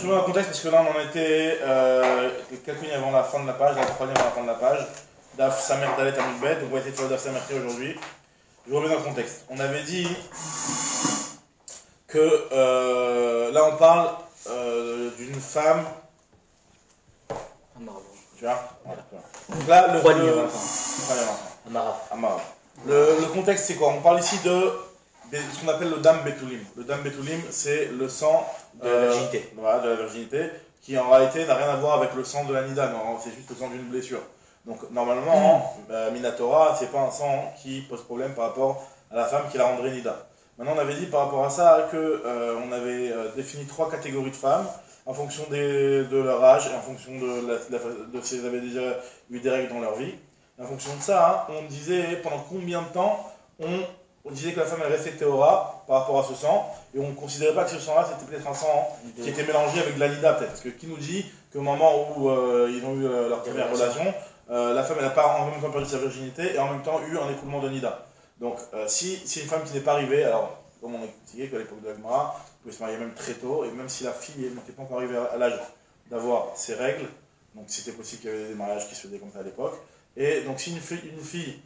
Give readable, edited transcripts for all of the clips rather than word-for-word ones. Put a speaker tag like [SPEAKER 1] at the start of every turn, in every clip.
[SPEAKER 1] je remets un contexte parce que là on en était quelques lignes avant la fin de la page, la troisième avant la fin de la page. Daf Samer Dalet Amidbet, donc on va essayer de faire le Daf Samer aujourd'hui. Je remets dans le contexte. On avait dit que là on parle d'une femme. Tu vois voilà. Donc là, le contexte c'est quoi? On parle ici de ce qu'on appelle le Dam Betulim. Le Dam Betulim, c'est le sang
[SPEAKER 2] de la virginité.
[SPEAKER 1] Voilà, de la virginité, qui en réalité n'a rien à voir avec le sang de la Nida, non, c'est juste le sang d'une blessure. Donc normalement, Minatora, c'est pas un sang qui pose problème par rapport à la femme qui la rendrait Nida. Maintenant, on avait dit par rapport à ça que on avait défini 3 catégories de femmes en fonction de leur âge et en fonction de si elles avaient déjà eu des règles dans leur vie. Et en fonction de ça, on disait pendant combien de temps on disait que la femme elle restait théora par rapport à ce sang, et on ne considérait pas que ce sang-là c'était peut-être un sang qui était mélangé avec de la nida peut-être. Parce que qui nous dit qu'au moment où ils ont eu leur première relation, la femme elle n'a pas en même temps perdu sa virginité et en même temps eu un écoulement de nida. Donc si c'est une femme qui n'est pas arrivée, alors comme on a expliqué qu'à l'époque de la Gemara, elle pouvait se marier même très tôt, et même si la fille n'était pas encore arrivée à l'âge d'avoir ses règles, donc c'était possible qu'il y avait des mariages qui se faisaient comme ça à l'époque. Et donc si une fille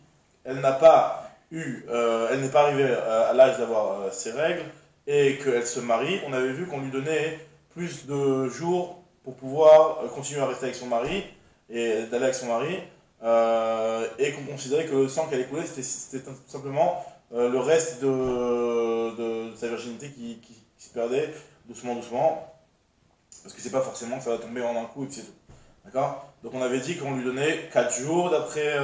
[SPEAKER 1] elle n'a pas elle n'est pas arrivée à l'âge d'avoir ses règles et qu'elle se marie, on avait vu qu'on lui donnait plus de jours pour pouvoir continuer à rester avec son mari et d'aller avec son mari, et qu'on considérait que le sang qu'elle écoulait c'était tout simplement le reste de sa virginité qui se perdait doucement, parce que c'est pas forcément que ça va tomber en un coup et que c'est tout. D'accord? Donc on avait dit qu'on lui donnait 4 jours d'après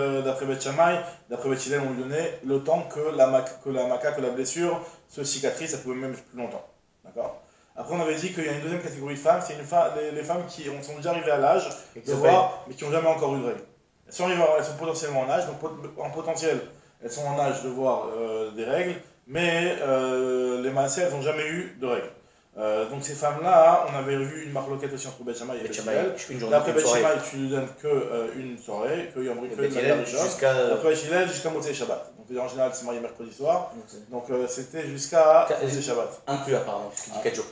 [SPEAKER 1] Beth Shammai, d'après Beth Hillel on lui donnait le temps que la blessure se cicatrise, ça pouvait même plus longtemps. D'accord? Après on avait dit qu'il y a une deuxième catégorie de femmes, c'est les femmes qui sont déjà arrivées à l'âge de voir, mais qui n'ont jamais encore eu de règles. Elles sont potentiellement en âge, donc en potentiel elles sont en âge de voir des règles, mais les massés elles n'ont jamais eu de règles. Donc ces femmes-là, on avait vu une marloquette aussi entre Beth Shammai et Beth Hillel. D'après Beth Shammai, tu lui donnes qu'une soirée, que Yom Rishon, d'après Beth Hillel jusqu'à Motzei Shabbat. Donc en général, c'est marié mercredi soir, donc c'était jusqu'à Motzei Shabbat.
[SPEAKER 2] Inclus apparemment, parce qu'il dit 4 jours.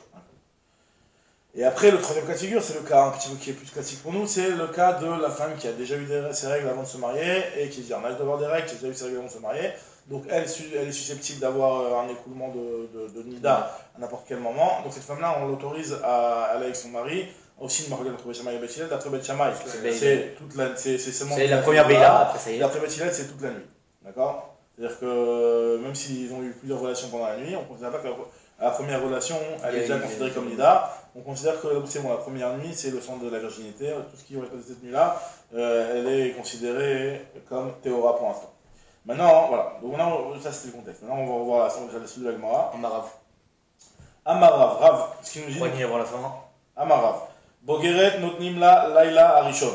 [SPEAKER 1] Et après, le troisième cas de figure, c'est le cas un petit peu qui est plus classique pour nous, c'est le cas de la femme qui a déjà eu ses règles avant de se marier et qui est en âge d'avoir des règles, qui a déjà eu ses règles avant de se marier. Donc elle est susceptible d'avoir un écoulement de nida à n'importe quel moment. Donc cette femme-là, on l'autorise à aller avec son mari. Aussi, une marloquette entre Beth Shammai et Beth Hillel. D'après Beth Shammai, c'est seulement
[SPEAKER 2] la première Beila, après ça y est.
[SPEAKER 1] D'après Beth Hillel, c'est toute la nuit. D'accord? C'est-à-dire que même s'ils ont eu plusieurs relations pendant la nuit, on ne considère pas que la première relation, elle est déjà considérée comme nida. On considère que c'est la première nuit, c'est le sang de la virginité. Tout ce qui aurait passé cette nuit-là, elle est considérée comme théora pour l'instant. Maintenant, voilà. Donc maintenant, ça c'était le contexte. Maintenant, on va revoir la suite de la Gemara. Amarav, Rav, ce qui nous dit.
[SPEAKER 2] Poignée avant la fin.
[SPEAKER 1] Amarav. Bogeret notnim la Laila Arishon.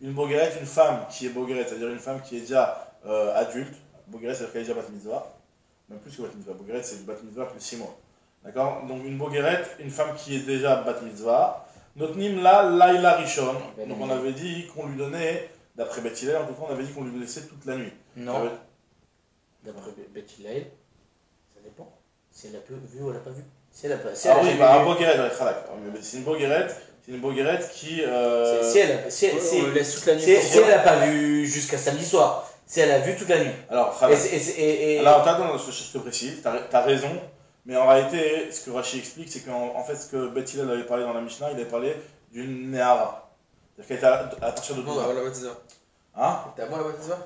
[SPEAKER 1] Une Bogeret, une femme qui est Bogeret, c'est-à-dire une femme qui est déjà adulte. Bogeret, c'est-à-dire qu'elle est déjà bat mitzvah. Même plus que bat mitzvah. Bogeret, c'est bat mitzvah plus 6 mois. D'accord? Donc une Bogeret, une femme qui est déjà bat mitzvah. Notnim la Laila Rishon. Donc on avait dit qu'on lui donnait, d'après Beth Hillel, en tout cas, on avait dit qu'on lui laissait toute la nuit.
[SPEAKER 2] Non. D'après Beth Hillel, ça dépend. Si elle a vu ou elle n'a pas vu. Si elle a pas,
[SPEAKER 1] ah oui, bah un Bogeret, c'est une Bogeret qui.
[SPEAKER 2] Si elle laisse toute la nuit. Si elle n'a pas vu jusqu'à samedi soir, si elle a vu toute la nuit.
[SPEAKER 1] Alors, alors attends, je te précise, t'as raison, mais en réalité, ce que Rashi explique, c'est qu'en fait, ce que Beth Hillel avait parlé dans la Mishnah, il avait parlé d'une Nehara. C'est-à-dire qu'elle était à partir de 12 ans.
[SPEAKER 3] Non, la bat mitzvah.
[SPEAKER 1] Hein?
[SPEAKER 3] T'es avant la bat mitzvah?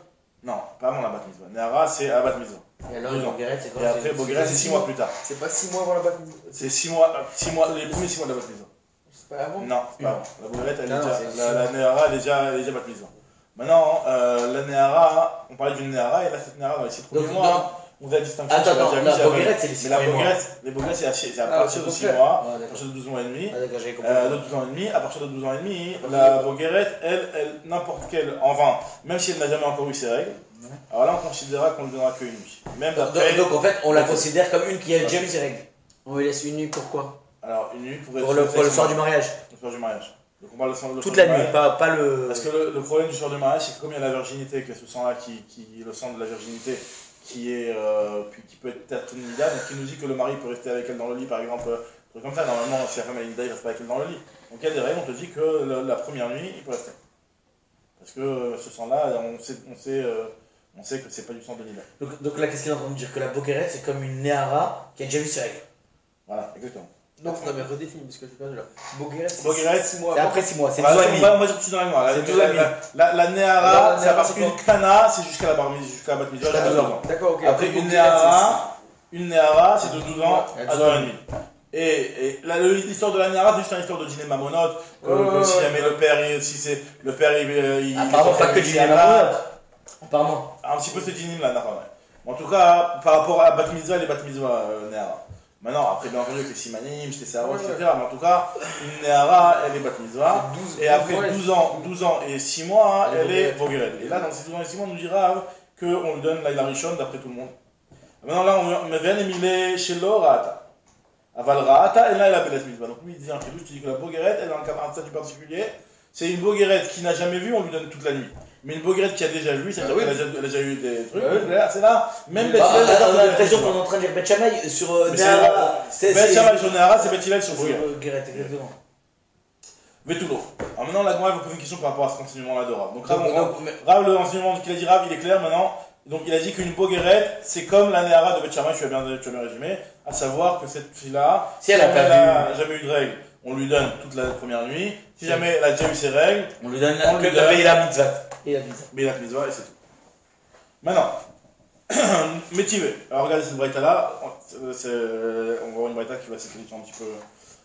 [SPEAKER 1] Non, pas avant la bat mitzvah. Nehara, c'est à la bat mitzvah.
[SPEAKER 2] Et alors, Bogeret, c'est quoi?
[SPEAKER 1] Et après, Bogeret, c'est 6 mois plus tard.
[SPEAKER 3] C'est pas 6 mois avant la bat mitzvah?
[SPEAKER 1] C'est 6 mois, les premiers 6 mois de la bat mitzvah.
[SPEAKER 3] C'est pas avant?
[SPEAKER 1] Non, c'est pas avant. La Bogeret, la Nehara, elle est déjà bat mitzvah. Maintenant, la Nehara, on parlait d'une Nehara, et là, cette Nehara, dans les 6 premiers mois, on fait la distinction.
[SPEAKER 2] Attends, la Bogeret, c'est les 6 premiers mois.
[SPEAKER 1] Les Bogeret, c'est à partir de 6 mois, à partir de 12 ans et demi.
[SPEAKER 2] Ah, d'accord, j'ai compris.
[SPEAKER 1] De 12 ans et demi, à partir de 12 ans et demi, la Bogeret, elle, n'importe quelle, enfin, même si elle n'a jamais encore eu ses règles, alors là, on considérera qu'on ne lui donnera qu'une nuit. Même
[SPEAKER 2] donc, en fait, on la considère comme une qui a déjà eu ses règles.
[SPEAKER 3] On lui laisse une nuit, pourquoi?
[SPEAKER 1] Alors, une nuit pour
[SPEAKER 2] le soir du mariage.
[SPEAKER 1] Le soir du mariage. Donc, on parle
[SPEAKER 2] toute la nuit, pas le.
[SPEAKER 1] Parce que le problème du soir du mariage, c'est que comme il y a la virginité, que ce sang-là, le sang de la virginité, qui peut être une nida, donc qui nous dit que le mari peut rester avec elle dans le lit, par exemple, truc comme ça, normalement, si la femme a une nida, il reste pas avec elle dans le lit. Donc il y a des règles, on te dit que la première nuit, il peut rester. Parce que ce sang-là, on sait que c'est pas du sang de nida.
[SPEAKER 2] Donc là, qu'est-ce qu'il est en train de dire? Que la Bogeret, c'est comme une Néhara qui a déjà vu ses règles.
[SPEAKER 1] Voilà, exactement.
[SPEAKER 3] Donc, non, mais redéfinis, parce que je suis perdu là. Bogueret,
[SPEAKER 1] Bogueret,
[SPEAKER 3] c'est 6 mois
[SPEAKER 2] C'est
[SPEAKER 3] avant.
[SPEAKER 2] après 6 mois, c'est
[SPEAKER 1] Voilà,
[SPEAKER 2] 12 ans et demi.
[SPEAKER 1] on va dire tout de suite dans la mémoire.
[SPEAKER 2] C'est 12 ans et demi.
[SPEAKER 1] La Néhara, c'est à partir
[SPEAKER 3] c'est
[SPEAKER 1] d'une Kana, c'est jusqu'à la bar jusqu'à la bat mitzvah,
[SPEAKER 2] Jusqu'à
[SPEAKER 1] jusqu'à
[SPEAKER 2] 12
[SPEAKER 1] 12
[SPEAKER 2] ans.
[SPEAKER 1] ans.
[SPEAKER 3] D'accord, ok.
[SPEAKER 1] Après, une Néhara, c'est de 12 ans
[SPEAKER 2] Ouais,
[SPEAKER 1] à 12 ans et demi. Et l'histoire de la Néhara, c'est juste une histoire de dîner mamonote, que si jamais le père, il
[SPEAKER 2] Apparemment, pas que du Néhara. Apparemment.
[SPEAKER 1] un petit peu ce dîner là, d'accord, ouais. En tout cas, par rapport à la bat mitzvah, les bat mitzvah Néhara. Maintenant, après, bien entendu, avec les simanim, j'étais servant, etc. Mais en tout cas, une Néhara, elle est bat mitzvah. Et après 12 ans et 6 mois, elle est Bogueret. Et là, dans ces 12 ans et 6 mois, on nous dira qu'on lui donne l'Aïla Rishon d'après tout le monde. Maintenant, là, on me vient émiler chez l'or Ra'ata. Aval Ra'ata, et là, elle a Belet Mitzvah. Donc, lui, il dit un chidouche, tu dis que la Bogueret, elle est dans le cas d'un statut particulier. C'est une Bogueret qui n'a jamais vu, on lui donne toute la nuit. Mais une Bogueret qui a déjà vu, c'est-à-dire qu'elle a déjà eu des trucs. C'est là, même Beth
[SPEAKER 2] On
[SPEAKER 1] Hillel,
[SPEAKER 2] a l'impression qu'on est en train de dire Bet Shammai sur Néhara.
[SPEAKER 1] Beth Shammai sur Néhara, c'est Beth Hillel sur Bogueret.
[SPEAKER 2] Bogueret, exactement.
[SPEAKER 1] Vetulo. Alors maintenant, la Gemara va poser une question par rapport à cet enseignement-là de Rav. Donc Rav, le enseignement qu'il a dit Rav, il est clair maintenant. Donc il a dit qu'une Bogueret, c'est comme la Néhara de Beth Shammai, tu as bien résumé, à savoir que cette fille-là,
[SPEAKER 2] si elle a
[SPEAKER 1] jamais eu de règles, on lui donne toute la première nuit. Si jamais elle a déjà eu ses règles,
[SPEAKER 2] on lui donne que la Veila Mitzvah. Et la Mitzvah.
[SPEAKER 1] Mais la mitzvah et c'est tout. Maintenant, Métivé. Alors regardez cette braïta-là, on va voir une braïta qui va s'écrire un petit peu.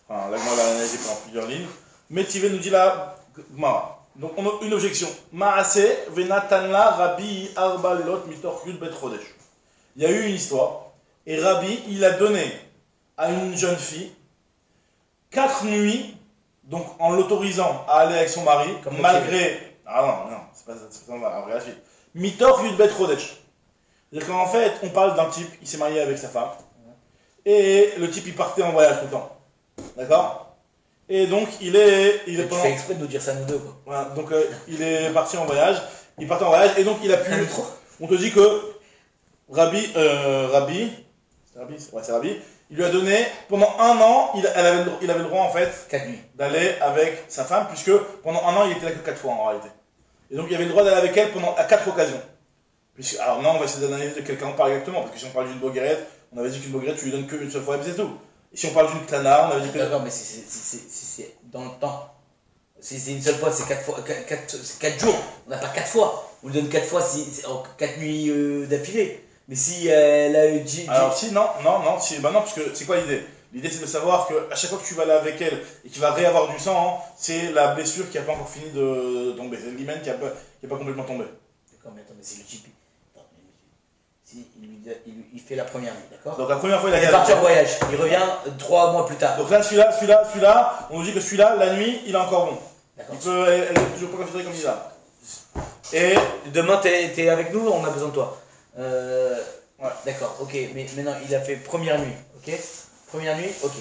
[SPEAKER 1] Enfin, la Gemara l'a analysé pendant plusieurs lignes. Métivé nous dit là, Gemara. Donc on a une objection. Maase venatanla Rabbi arba lot mitor yud bet chodesh. Il y a eu une histoire, et Rabbi, il a donné à une jeune fille 4 nuits, donc en l'autorisant à aller avec son mari,
[SPEAKER 2] comme
[SPEAKER 1] malgré. Ah non, c'est pas ça, on va la suite. Mitor yud bet chodesh. C'est-à-dire qu'en fait, on parle d'un type, il s'est marié avec sa femme, et le type il partait en voyage tout le temps. D'accord? Et donc il est
[SPEAKER 2] Tu fais exprès de nous dire ça nous deux quoi.
[SPEAKER 1] Voilà, donc il est parti en voyage, il partait en voyage, et donc il a pu. On te dit que Rabbi, c'est Rabbi, il lui a donné, pendant un an, il avait le droit en fait
[SPEAKER 2] 4 nuits.
[SPEAKER 1] d'aller avec sa femme, puisque pendant un an il était là que 4 fois en réalité. Et donc il avait le droit d'aller avec elle à 4 occasions. Alors non, on va essayer d'analyser de quelqu'un on parle exactement, parce que si on parle d'une Bogueret, on avait dit qu'une Bogueret tu lui donnes qu'une seule fois et c'est tout. Et si on parle d'une Ktana, on avait dit que.
[SPEAKER 2] D'accord, mais c'est dans le temps. Si c'est une seule fois, c'est 4 fois, 4 jours. On n'a pas 4 fois. On lui donne 4 fois, c'est 4 nuits d'affilée. Mais si elle a eu.
[SPEAKER 1] Alors si, non, parce que c'est quoi l'idée? L'idée c'est de savoir qu'à chaque fois que tu vas aller avec elle et qu'il va réavoir du sang, c'est la blessure qui n'a pas encore fini de tomber. C'est l'hymen qui n'a pas complètement tombé.
[SPEAKER 2] D'accord, mais attends, mais c'est le JP. Si, il fait la première nuit, d'accord?
[SPEAKER 1] Donc la première fois
[SPEAKER 2] il est parti en voyage, il revient 3 mois plus tard.
[SPEAKER 1] Donc là, celui-là, on nous dit que celui-là, la nuit, il est encore bon.
[SPEAKER 2] D'accord.
[SPEAKER 1] Elle n'est toujours pas considérée comme Nida.
[SPEAKER 2] Et demain, t'es avec nous, on a besoin de toi.
[SPEAKER 1] Ouais.
[SPEAKER 2] D'accord, ok, mais maintenant, il a fait première nuit, ok? Première nuit, ok.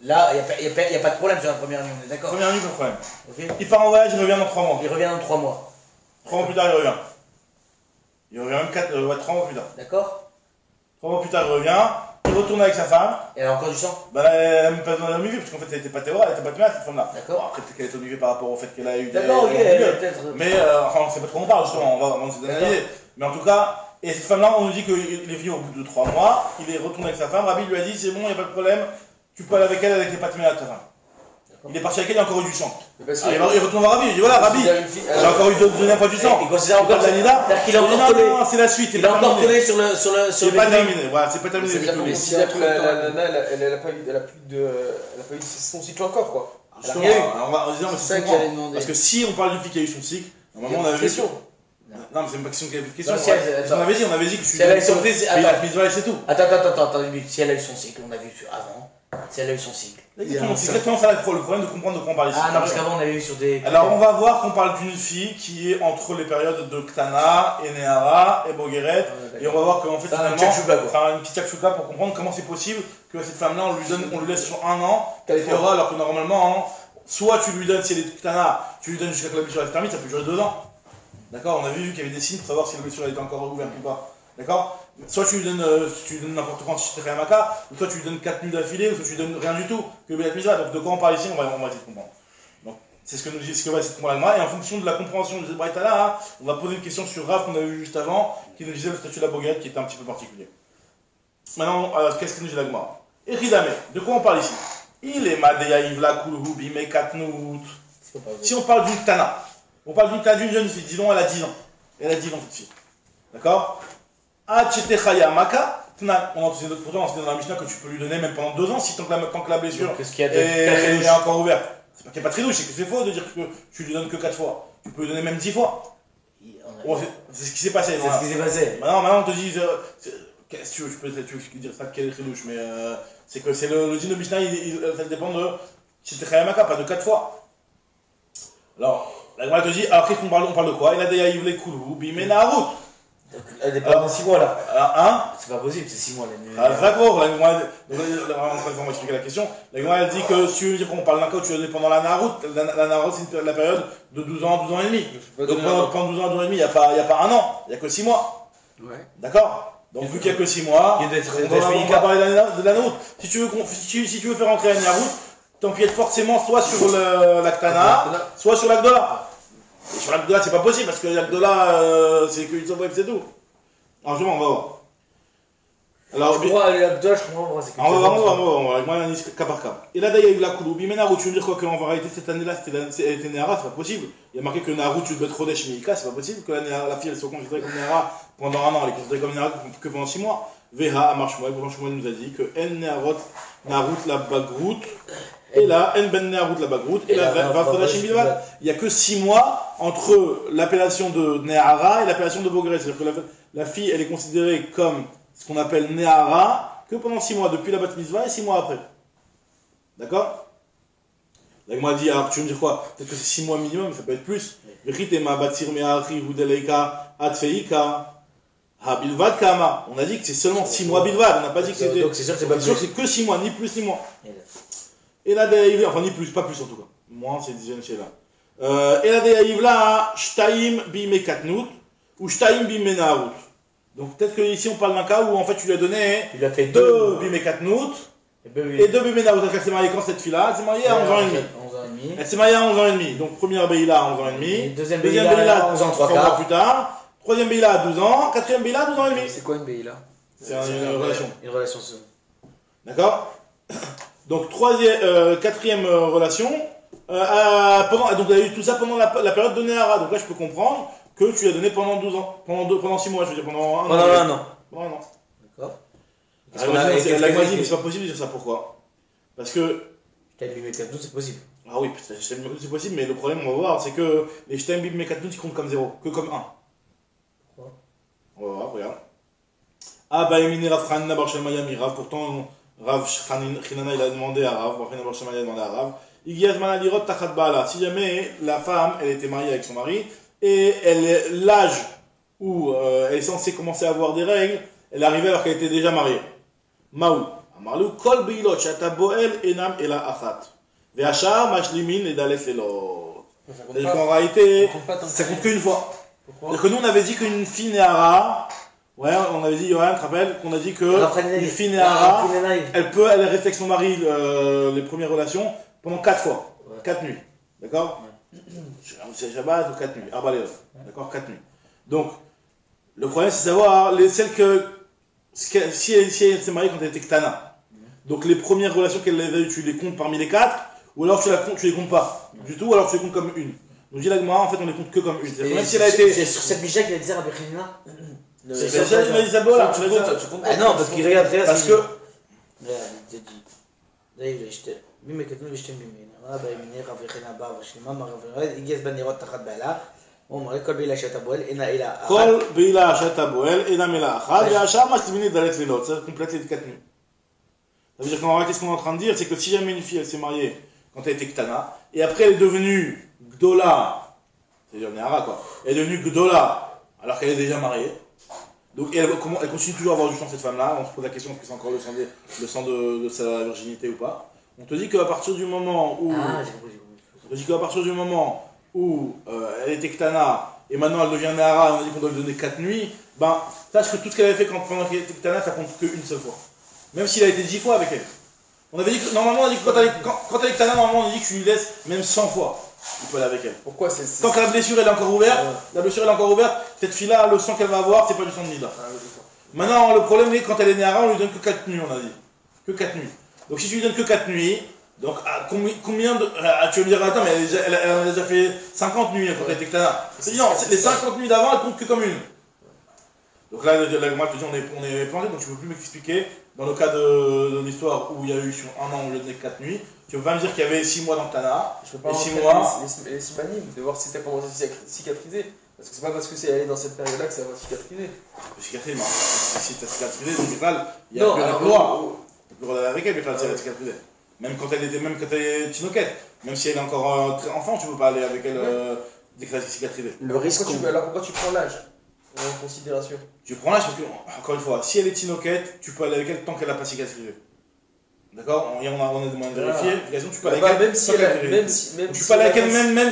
[SPEAKER 2] Là, il n'y a pas de problème sur la première nuit, on est d'accord?
[SPEAKER 1] Première nuit, pas de problème.
[SPEAKER 2] Okay.
[SPEAKER 1] Il part en voyage, il revient dans 3 mois.
[SPEAKER 2] Il revient dans 3 mois.
[SPEAKER 1] 3 mois plus tard, il revient. Il revient même 3 mois plus tard.
[SPEAKER 2] D'accord?
[SPEAKER 1] 3 mois plus tard, il revient. Il retourne avec sa femme.
[SPEAKER 2] Et elle a encore du sang?
[SPEAKER 1] Bah, elle n'a même pas besoin de parce qu'en fait, elle n'était pas théora, elle n'était pas téméa, cette femme-là.
[SPEAKER 2] D'accord.
[SPEAKER 1] Bon, après, peut-être qu'elle est obligée par rapport au fait qu'elle a eu des.
[SPEAKER 2] D'accord, ok, peut-être.
[SPEAKER 1] Mais, enfin, on ne sait pas trop on parle, justement, on va essayer d'analyser. Mais en tout cas, et cette femme-là, on nous dit qu'il est venu au bout de 3 mois, il est retourné avec sa femme. Rabbi lui a dit c'est bon, il n'y a pas de problème, tu peux aller avec elle avec les patéméas de ta femme. Il est parti avec elle, il a encore eu du sang. Il retourne voir Rabbi, il dit voilà, Rabbi, j'ai encore eu deuxième fois du sang.
[SPEAKER 2] Il considère encore
[SPEAKER 1] la Nida.
[SPEAKER 2] C'est-à-dire qu'il a encore collé.
[SPEAKER 1] Non, c'est la suite.
[SPEAKER 2] Il a encore collé sur le.
[SPEAKER 1] C'est pas terminé, voilà, c'est pas terminé.
[SPEAKER 3] Mais si après la nana, elle a pas eu son cycle encore quoi.
[SPEAKER 1] Justement, on va dire, mais c'est ça parce que si on parle d'une fille qui a eu son cycle, normalement on avait vu. Non, mais c'est même pas question qu'il y ait plus de questions. On avait dit que
[SPEAKER 2] si elle a eu son cycle,
[SPEAKER 1] c'est tout.
[SPEAKER 2] Attends, si elle a eu son cycle, on a vu avant. Si elle a eu son cycle.
[SPEAKER 1] C'est exactement ça le problème de comprendre de quoi on parle ici.
[SPEAKER 2] Ah non, parce qu'avant on avait vu sur des.
[SPEAKER 1] Alors on va voir qu'on parle d'une fille qui est entre les périodes de Ktana, et Néhara et Bogueret. Et on va voir qu'en fait finalement, une petite tchakchouka pour comprendre comment c'est possible que cette femme-là, on lui laisse sur un an, Théora, alors que normalement, soit tu lui donnes, si elle est Ktana, tu lui donnes jusqu'à que la blessure est terminée, ça peut durer 2 ans. D'accord? On a vu qu'il y avait des signes pour savoir si la blessure était encore ouverte ou pas. D'accord? soit tu lui donnes n'importe quoi chez Maka, ou soit tu lui donnes 4 nuits d'affilée, ou soit tu lui donnes rien du tout, que Béat Misa. Donc de quoi on parle ici, on va essayer de comprendre. Donc c'est ce que nous dit, ce que va essayer de comprendre l'Agma, et en fonction de la compréhension de cette braïta-là, hein, on va poser une question sur Rav qu'on a vu juste avant, qui nous disait le statut de la boguette, qui était un petit peu particulier. Maintenant, qu'est-ce que nous dit l'Agma? Eridame, de quoi on parle ici? Il est Madeyaïv la Kulhu Bime Katnout. Si on parle d'une Tana, on parle d'une Tana d'une jeune fille, disons elle a 10 ans. Elle a 10 ans cette fille. D'accord? Achete Maka, pourtant on sait dans la Mishnah que tu peux lui donner même pendant 2 ans si tant que la blessure est encore ouverte. C'est pas qu'il n'y a pas de tridouche, c'est que c'est faux de dire que tu lui donnes que 4 fois. Tu peux lui donner même 10 fois. C'est ce qui s'est passé.
[SPEAKER 2] C'est ce qui s'est passé.
[SPEAKER 1] Maintenant on te dit, qu'est-ce que tu veux, je peux dire ça de quel tridouche, mais c'est que c'est le din de Mishnah, ça dépend de Achete Maka, pas de 4 fois. Alors, la Gemara te dit, alors qu'est-ce qu'on parle? On parle de quoi? Il a des yaïvlé koulou, bimena route.
[SPEAKER 2] Elle est pas dans 6 mois là.
[SPEAKER 1] Hein?
[SPEAKER 2] C'est pas possible, c'est 6 mois la nuit.
[SPEAKER 1] Ah, d'accord, la Gemara, on va expliquer la question. La Gemara elle dit que si tu veux dire qu'on parle d'un cas où tu as donné pendant la naroute, la naroute c'est la période de 12 ans, 12 ans et demi. Donc pendant 12 ans, 12 ans et demi, il n'y a pas 1 an, il n'y a que 6 mois.
[SPEAKER 3] Ouais.
[SPEAKER 1] D'accord? Donc vu qu'il n'y a que 6 mois, on va parler de la naroute. Si tu veux faire entrer la naroute, t'empiètes forcément soit sur l'Aktana, soit sur l'Agdola. Et sur l'Agdola, c'est pas possible parce que l'Agdola, c'est que Yitzhak c'est tout. Alors, justement, on va voir. Alors,
[SPEAKER 2] l'Agdola, je comprends pas.
[SPEAKER 1] on va voir. Moi, on cas par cas. Et là, d'ailleurs, il y a la Koulou. Bimenarout, tu veux dire quoi qu'en réalité, cette année-là, elle était Néhara, c'est pas possible. Il y a marqué que Narout, tu dois être Rodesh Meika, c'est pas possible que la fille, elle soit considérée comme Néhara pendant 1 an. Elle est considérée comme Néhara que pendant 6 mois. Veha, Amar Shmuel, nous a dit que En Néharot, Narout, la Bagrout. Et là, En Ben Néharut, la Bagrout. Et là, il n'y a que 6 mois entre l'appellation de Néhara et l'appellation de Bogré. C'est-à-dire que la fille, elle est considérée comme ce qu'on appelle Néhara que pendant 6 mois, depuis la Bat Mitzvah et 6 mois après. D'accord? La Gemara dit, alors tu veux me dire quoi? Peut-être que c'est 6 mois minimum, mais ça peut être plus. On a dit que c'est seulement 6 mois bilvad, on n'a pas dit que c'était.
[SPEAKER 2] Donc c'est sûr que c'est pas plus.
[SPEAKER 1] C'est que 6 mois, ni plus ni moins. Et là, enfin ni plus, pas plus en tout cas. Moins, c'est 10e chez là. Et là, d'ailleurs, là, Shtaim bime katnout ou Shtaim bime naout. Donc peut-être que ici on parle d'un cas où en fait tu lui as donné 2 bime katnout et 2 bime naout. Elle s'est mariée quand cette fille-là? Elle s'est mariée à 11 ans et demi. Elle s'est mariée à 11 ans et demi. Donc première Beïla à 11 ans et demi.
[SPEAKER 2] Deuxième Beïla à 11 ans 3 quarts
[SPEAKER 1] plus tard. Troisième Beïla à 12 ans. Quatrième Beïla à 12 ans et demi.
[SPEAKER 3] C'est quoi une Beïla?
[SPEAKER 1] C'est une relation.
[SPEAKER 2] Une relation.
[SPEAKER 1] D'accord? Donc, quatrième relation. Donc, il y a eu tout ça pendant la période de Néhara. Donc là, je peux comprendre que tu l'as donné pendant 12 ans. Pendant 6 mois, je veux dire, pendant 1 an.
[SPEAKER 2] Pendant 1 an.
[SPEAKER 1] Pendant 1 an.
[SPEAKER 2] D'accord.
[SPEAKER 1] La Gemara dit que c'est pas possible de dire ça. Pourquoi? Parce que.
[SPEAKER 2] Shtaim bime katnout, c'est possible.
[SPEAKER 1] Ah oui, c'est possible, mais le problème, on va voir, c'est que les Shtaim bime katnout, ils comptent comme 0, que comme 1.
[SPEAKER 2] Pourquoi?
[SPEAKER 1] On va voir, regarde. Ah, bah, Emine Rav Hanina Bar Shalmaya Mirav, pourtant. Rav Chinana il a demandé à Rav, il a demandé à Rav, si jamais la femme elle était mariée avec son mari et l'âge où elle est censée commencer à avoir des règles, elle arrivait alors qu'elle était déjà mariée. Maou, Amarlu kol beilot shata boel enam ela achat. Ve'ashar mashlimin edalet lelot. C'est-à-dire qu'en réalité, ça compte qu'une fois. C'est-à-dire que nous on avait dit qu'une fille Néhara. Ouais, on avait dit, Yohan, tu te rappelles, qu'on a dit que une fille Néhara, elle reste avec son mari les premières relations pendant 4 fois, 4 nuits. D'accord? C'est Shabbat ou 4 nuits, Arba Leov. D'accord? 4 nuits. Donc, le problème c'est de savoir si elle s'est mariée quand elle était Ktana. Donc, les premières relations qu'elle avait eues, tu les comptes parmi les 4, ou alors tu les comptes pas du tout, ou alors tu les comptes comme une. Donc, dis la Gemara, en fait, on les compte que comme une. Même si elle a été.
[SPEAKER 2] C'est sur cette Mishnah qu'il a dit ça, Rabbi Hanina.
[SPEAKER 1] C'est ça, il m'a dit Zabo là.
[SPEAKER 2] Ah non, parce qu'il regarde très
[SPEAKER 1] parce que.
[SPEAKER 2] Regarde, il t'a dit. D'ailleurs, il a acheté. Bime katnout v'shtaim bime. Rabbi Hanina, Rabbi Hanina bar v'shlima, Rabbi Hanina, Igez ben Nirot tachat ba'ala. On m'a dit, Kol beila shata boel, ena ela achat.
[SPEAKER 1] Kol beila shata boel, ena ela achat. Ve'ashar mashlimin edalet lelot. Ça complète les 4 nuits. Ça veut dire qu'en vrai, qu'est-ce qu'on est en train de dire? C'est que si jamais une fille, elle s'est mariée quand elle était Ktana, et après elle est devenue Gdola, c'est-à-dire Néhara quoi, elle est devenue Gdola, alors qu'elle est déjà mariée. Donc elle continue toujours à avoir du sang cette femme-là. On se pose la question est-ce que c'est encore le sang de sa virginité ou pas. On te dit qu'à partir du moment où elle était Ktana et maintenant elle devient Néhara, on a dit qu'on doit lui donner 4 nuits, ben sache que tout ce qu'elle avait fait pendant qu'elle était Ktana, ça compte qu'une seule fois. Même s'il a été 10 fois avec elle. On avait dit que, normalement, on a dit que quand elle est Ktana, normalement, on dit que tu lui laisses même 100 fois. Il peut aller avec elle.
[SPEAKER 3] Pourquoi
[SPEAKER 1] Tant que la blessure elle est encore ouverte, cette fille-là, le sang qu'elle va avoir, c'est pas du sang de Nida. Maintenant, le problème est quand elle est née à Ra, on lui donne que 4 nuits, on a dit. Que 4 nuits. Donc si tu lui donnes que 4 nuits, donc combien de. Tu vas me dire, attends, mais elle a déjà fait 50 nuits quand elle était Ktana. C'est non, les 50 nuits d'avant, elles comptent que comme une. Donc là, moi, je te dis, on est planté, donc tu ne peux plus m'expliquer. Dans le cas de l'histoire où il y a eu sur un an, on lui donnait 4 nuits, tu ne peux pas me dire qu'il y avait 6 mois dans Ktana.
[SPEAKER 3] Je peux pas
[SPEAKER 1] et 6 mois.
[SPEAKER 3] Les simanim, de voir si ça commence à cicatriser. Parce que c'est pas parce que c'est allé dans cette période-là que ça va cicatriser.
[SPEAKER 1] Cicatriser, non. Si tu as cicatrisé, donc Bichlal, il y a
[SPEAKER 3] Non,
[SPEAKER 1] plus
[SPEAKER 3] alors,
[SPEAKER 1] le droit. Tu peux regarder avec elle, Bichlal, si elle a cicatrisé. Même quand elle est tinoquette. Même si elle est encore enfant, tu ne peux pas aller avec elle dès qu'elle a cicatrisé.
[SPEAKER 4] Le risque.
[SPEAKER 3] Alors pourquoi tu prends l'âge en considération?
[SPEAKER 1] Tu prends l'âge parce que, encore une fois, si elle est tinoquette, tu peux aller avec elle tant qu'elle n'a pas cicatrisé. D'accord? On a demandé de vérifier. Tu peux aller avec elle.
[SPEAKER 3] Même si elle a.
[SPEAKER 1] Tu peux aller avec elle même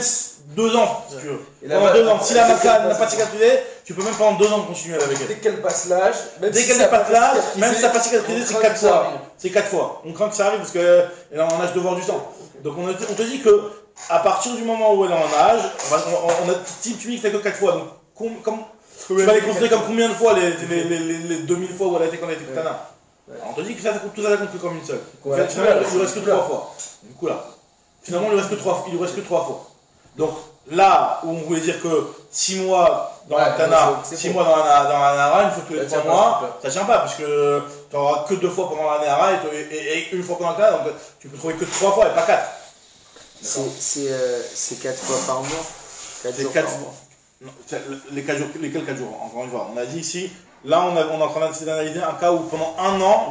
[SPEAKER 1] 2 ans, si tu veux. Pendant 2 ans. Si la maca n'a pas cicatrisé, tu peux même pendant 2 ans continuer avec elle.
[SPEAKER 3] Dès qu'elle passe l'âge,
[SPEAKER 1] dès qu'elle n'a pas de l'âge, même si ça n'a pas cicatrisé, c'est 4 fois. C'est 4 fois. On craint que ça arrive parce qu'elle est en âge de voir du sang. Donc on te dit que à partir du moment où elle est en âge, on a typique que 4 fois. Donc tu vas les considérer comme combien de fois les 2000 fois où elle a été quand elle était Ktana. On te dit que tout ça compte que comme une seule. Finalement, il lui reste que 3 fois. Du coup là. Finalement, il lui reste que 3 fois. Donc là où on voulait dire que 6 mois dans la Ktana, 6 mois dans la Nara, une fois tous les 3 mois, ça tient pas parce que tu n'auras que 2 fois pendant la Nara et une fois pendant la Ktana, donc tu peux trouver que 3 fois et pas 4.
[SPEAKER 4] C'est 4 fois par mois. 4 jours par mois.
[SPEAKER 1] Non, lesquels 4 jours, encore une fois. On a dit ici, là on est en train d'analyser un cas où pendant un an,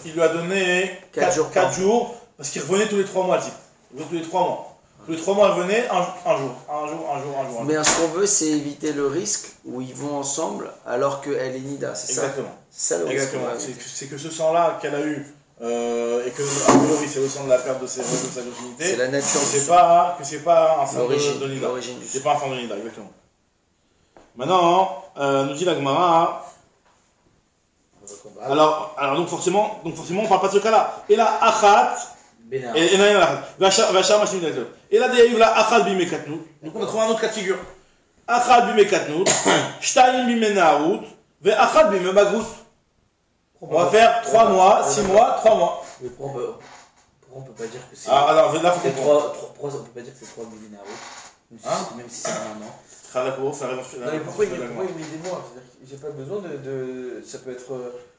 [SPEAKER 1] il lui a donné 4 jours, parce qu'il revenait tous les 3 mois, le type. Il revenait tous les 3 mois. Tous les 3 mois, elle venait un jour.
[SPEAKER 4] Mais ce qu'on veut, c'est éviter le risque où ils vont ensemble alors qu'elle est Nida, c'est ça?
[SPEAKER 1] Exactement.
[SPEAKER 4] C'est ça le risque.
[SPEAKER 1] Exactement. C'est que ce sang-là qu'elle a eu, et que, a priori, c'est le sang de la perte de sa virginité.
[SPEAKER 4] C'est la nature.
[SPEAKER 1] Que c'est pas un sang de Nida. C'est pas un sang de Nida, exactement. Maintenant, nous dit la Gemara. Alors donc forcément, on parle pas de ce cas-là. Et là, Achat. Et là, d'ailleurs, là, Achat bime katnout. Donc on a trouvé un autre cas de figure. Achat bime katnout, Shtaim bime naout, ve Achat bime bagout. On va faire 3 mois, 6 mois, 3 mois.
[SPEAKER 2] Mais pourquoi on peut pas dire que c'est.
[SPEAKER 1] Alors là, faut
[SPEAKER 2] comprendre. On peut pas dire que c'est 3 millénaires. Même si c'est un an.
[SPEAKER 3] Mais pourquoi il met des mois? J'ai pas besoin de. Ça peut être.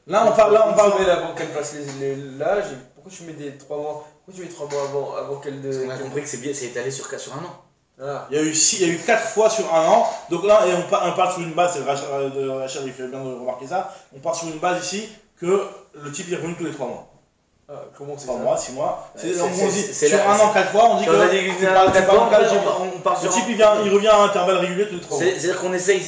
[SPEAKER 1] Là, on parle.
[SPEAKER 3] Avant qu'elle passe l'âge. Pourquoi tu mets des 3 mois? Pourquoi tu mets 3 mois avant qu'elle.
[SPEAKER 2] On a compris que c'est étalé sur un an.
[SPEAKER 3] Voilà.
[SPEAKER 1] Il y a eu 4 fois sur un an. Donc là, on part sur une base. Rachel, il fait bien de remarquer ça. On part sur une base ici que le type est revenu tous les 3 mois.
[SPEAKER 3] Comment c'est
[SPEAKER 1] 3
[SPEAKER 3] ça?
[SPEAKER 1] mois, 6 mois.
[SPEAKER 2] C'est
[SPEAKER 1] sur un an, 4 fois, on dit que.
[SPEAKER 2] On part
[SPEAKER 1] le type il revient à intervalles réguliers tous les 3 mois.
[SPEAKER 2] C'est-à-dire qu'on essaye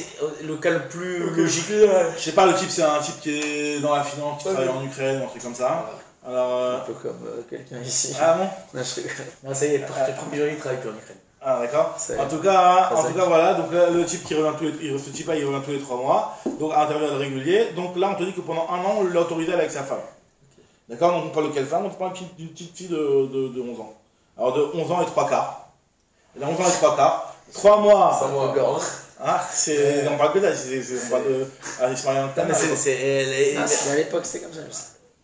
[SPEAKER 2] le cas le plus logique.
[SPEAKER 1] Je sais pas, le type c'est un type qui est dans la finance, qui travaille en Ukraine, un truc comme ça. Alors,
[SPEAKER 4] un peu comme quelqu'un ici.
[SPEAKER 1] Ah bon?
[SPEAKER 2] Non, ça y est, le premier il travaille plus en Ukraine.
[SPEAKER 1] Ah d'accord. En tout cas, voilà, donc là, le type qui revient ce type-là, il revient tous les 3 mois, donc à intervalles réguliers. Donc là, on te dit que pendant un an, on l'a autorisé à aller avec sa femme. D'accord? Donc on parle de quelle femme? On parle d'une petite fille de 11 ans. Alors de 11 ans et 3 quarts. Elle a 11 ans et 3 quarts. 3 mois.
[SPEAKER 3] Ça mois encore.
[SPEAKER 1] On parle que ça, on parle de Alice Marianne.
[SPEAKER 4] À l'époque, c'était comme ça.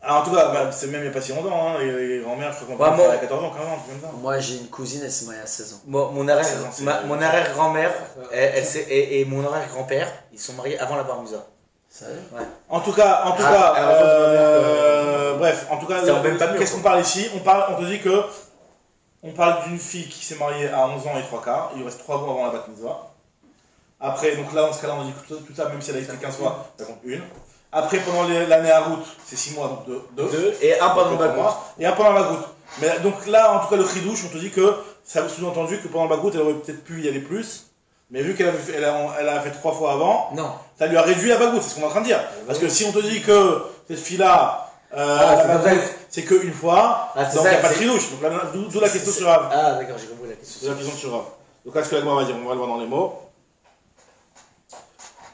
[SPEAKER 1] En tout cas, c'est même il n'y a pas si longtemps, les grands-mères, je crois qu'on peut à 14 ans, 15 ans, comme ça.
[SPEAKER 4] Moi j'ai une cousine, elle s'est mariée à 16 ans.
[SPEAKER 2] Mon arrière-grand-mère et mon arrière-grand-père, ils sont mariés avant la bar mitzvah.
[SPEAKER 4] Sérieux?
[SPEAKER 2] Ouais.
[SPEAKER 1] En tout cas, bref, qu'est-ce qu'on parle ici? On te dit que on parle d'une fille qui s'est mariée à 11 ans et 3 quarts, il lui reste 3 mois avant la bat mitzvah. Après, donc là, dans ce cas-là, on dit que tout ça, même si elle a été 15 fois, ça compte une. Après, pendant l'année à route, c'est 6 mois, donc 2.
[SPEAKER 2] Et un pendant le bagout.
[SPEAKER 1] Et un pendant la bagout. Mais donc là, en tout cas, le chidouche, on te dit que ça a sous-entendu que pendant le bagout, elle aurait peut-être pu y aller plus. Mais vu qu'elle a fait 3 fois avant,
[SPEAKER 2] non.
[SPEAKER 1] Ça lui a réduit la bagout, c'est ce qu'on est en train de dire. Parce que si on te dit que cette fille-là, c'est qu'une fois, donc il n'y a pas de chidouche. Donc d'où la question sur Rav.
[SPEAKER 2] Ah d'accord, j'ai compris la question.
[SPEAKER 1] C'est la question sur Rav. Donc là, ce que la Gemara va dire, on va le voir dans les mots.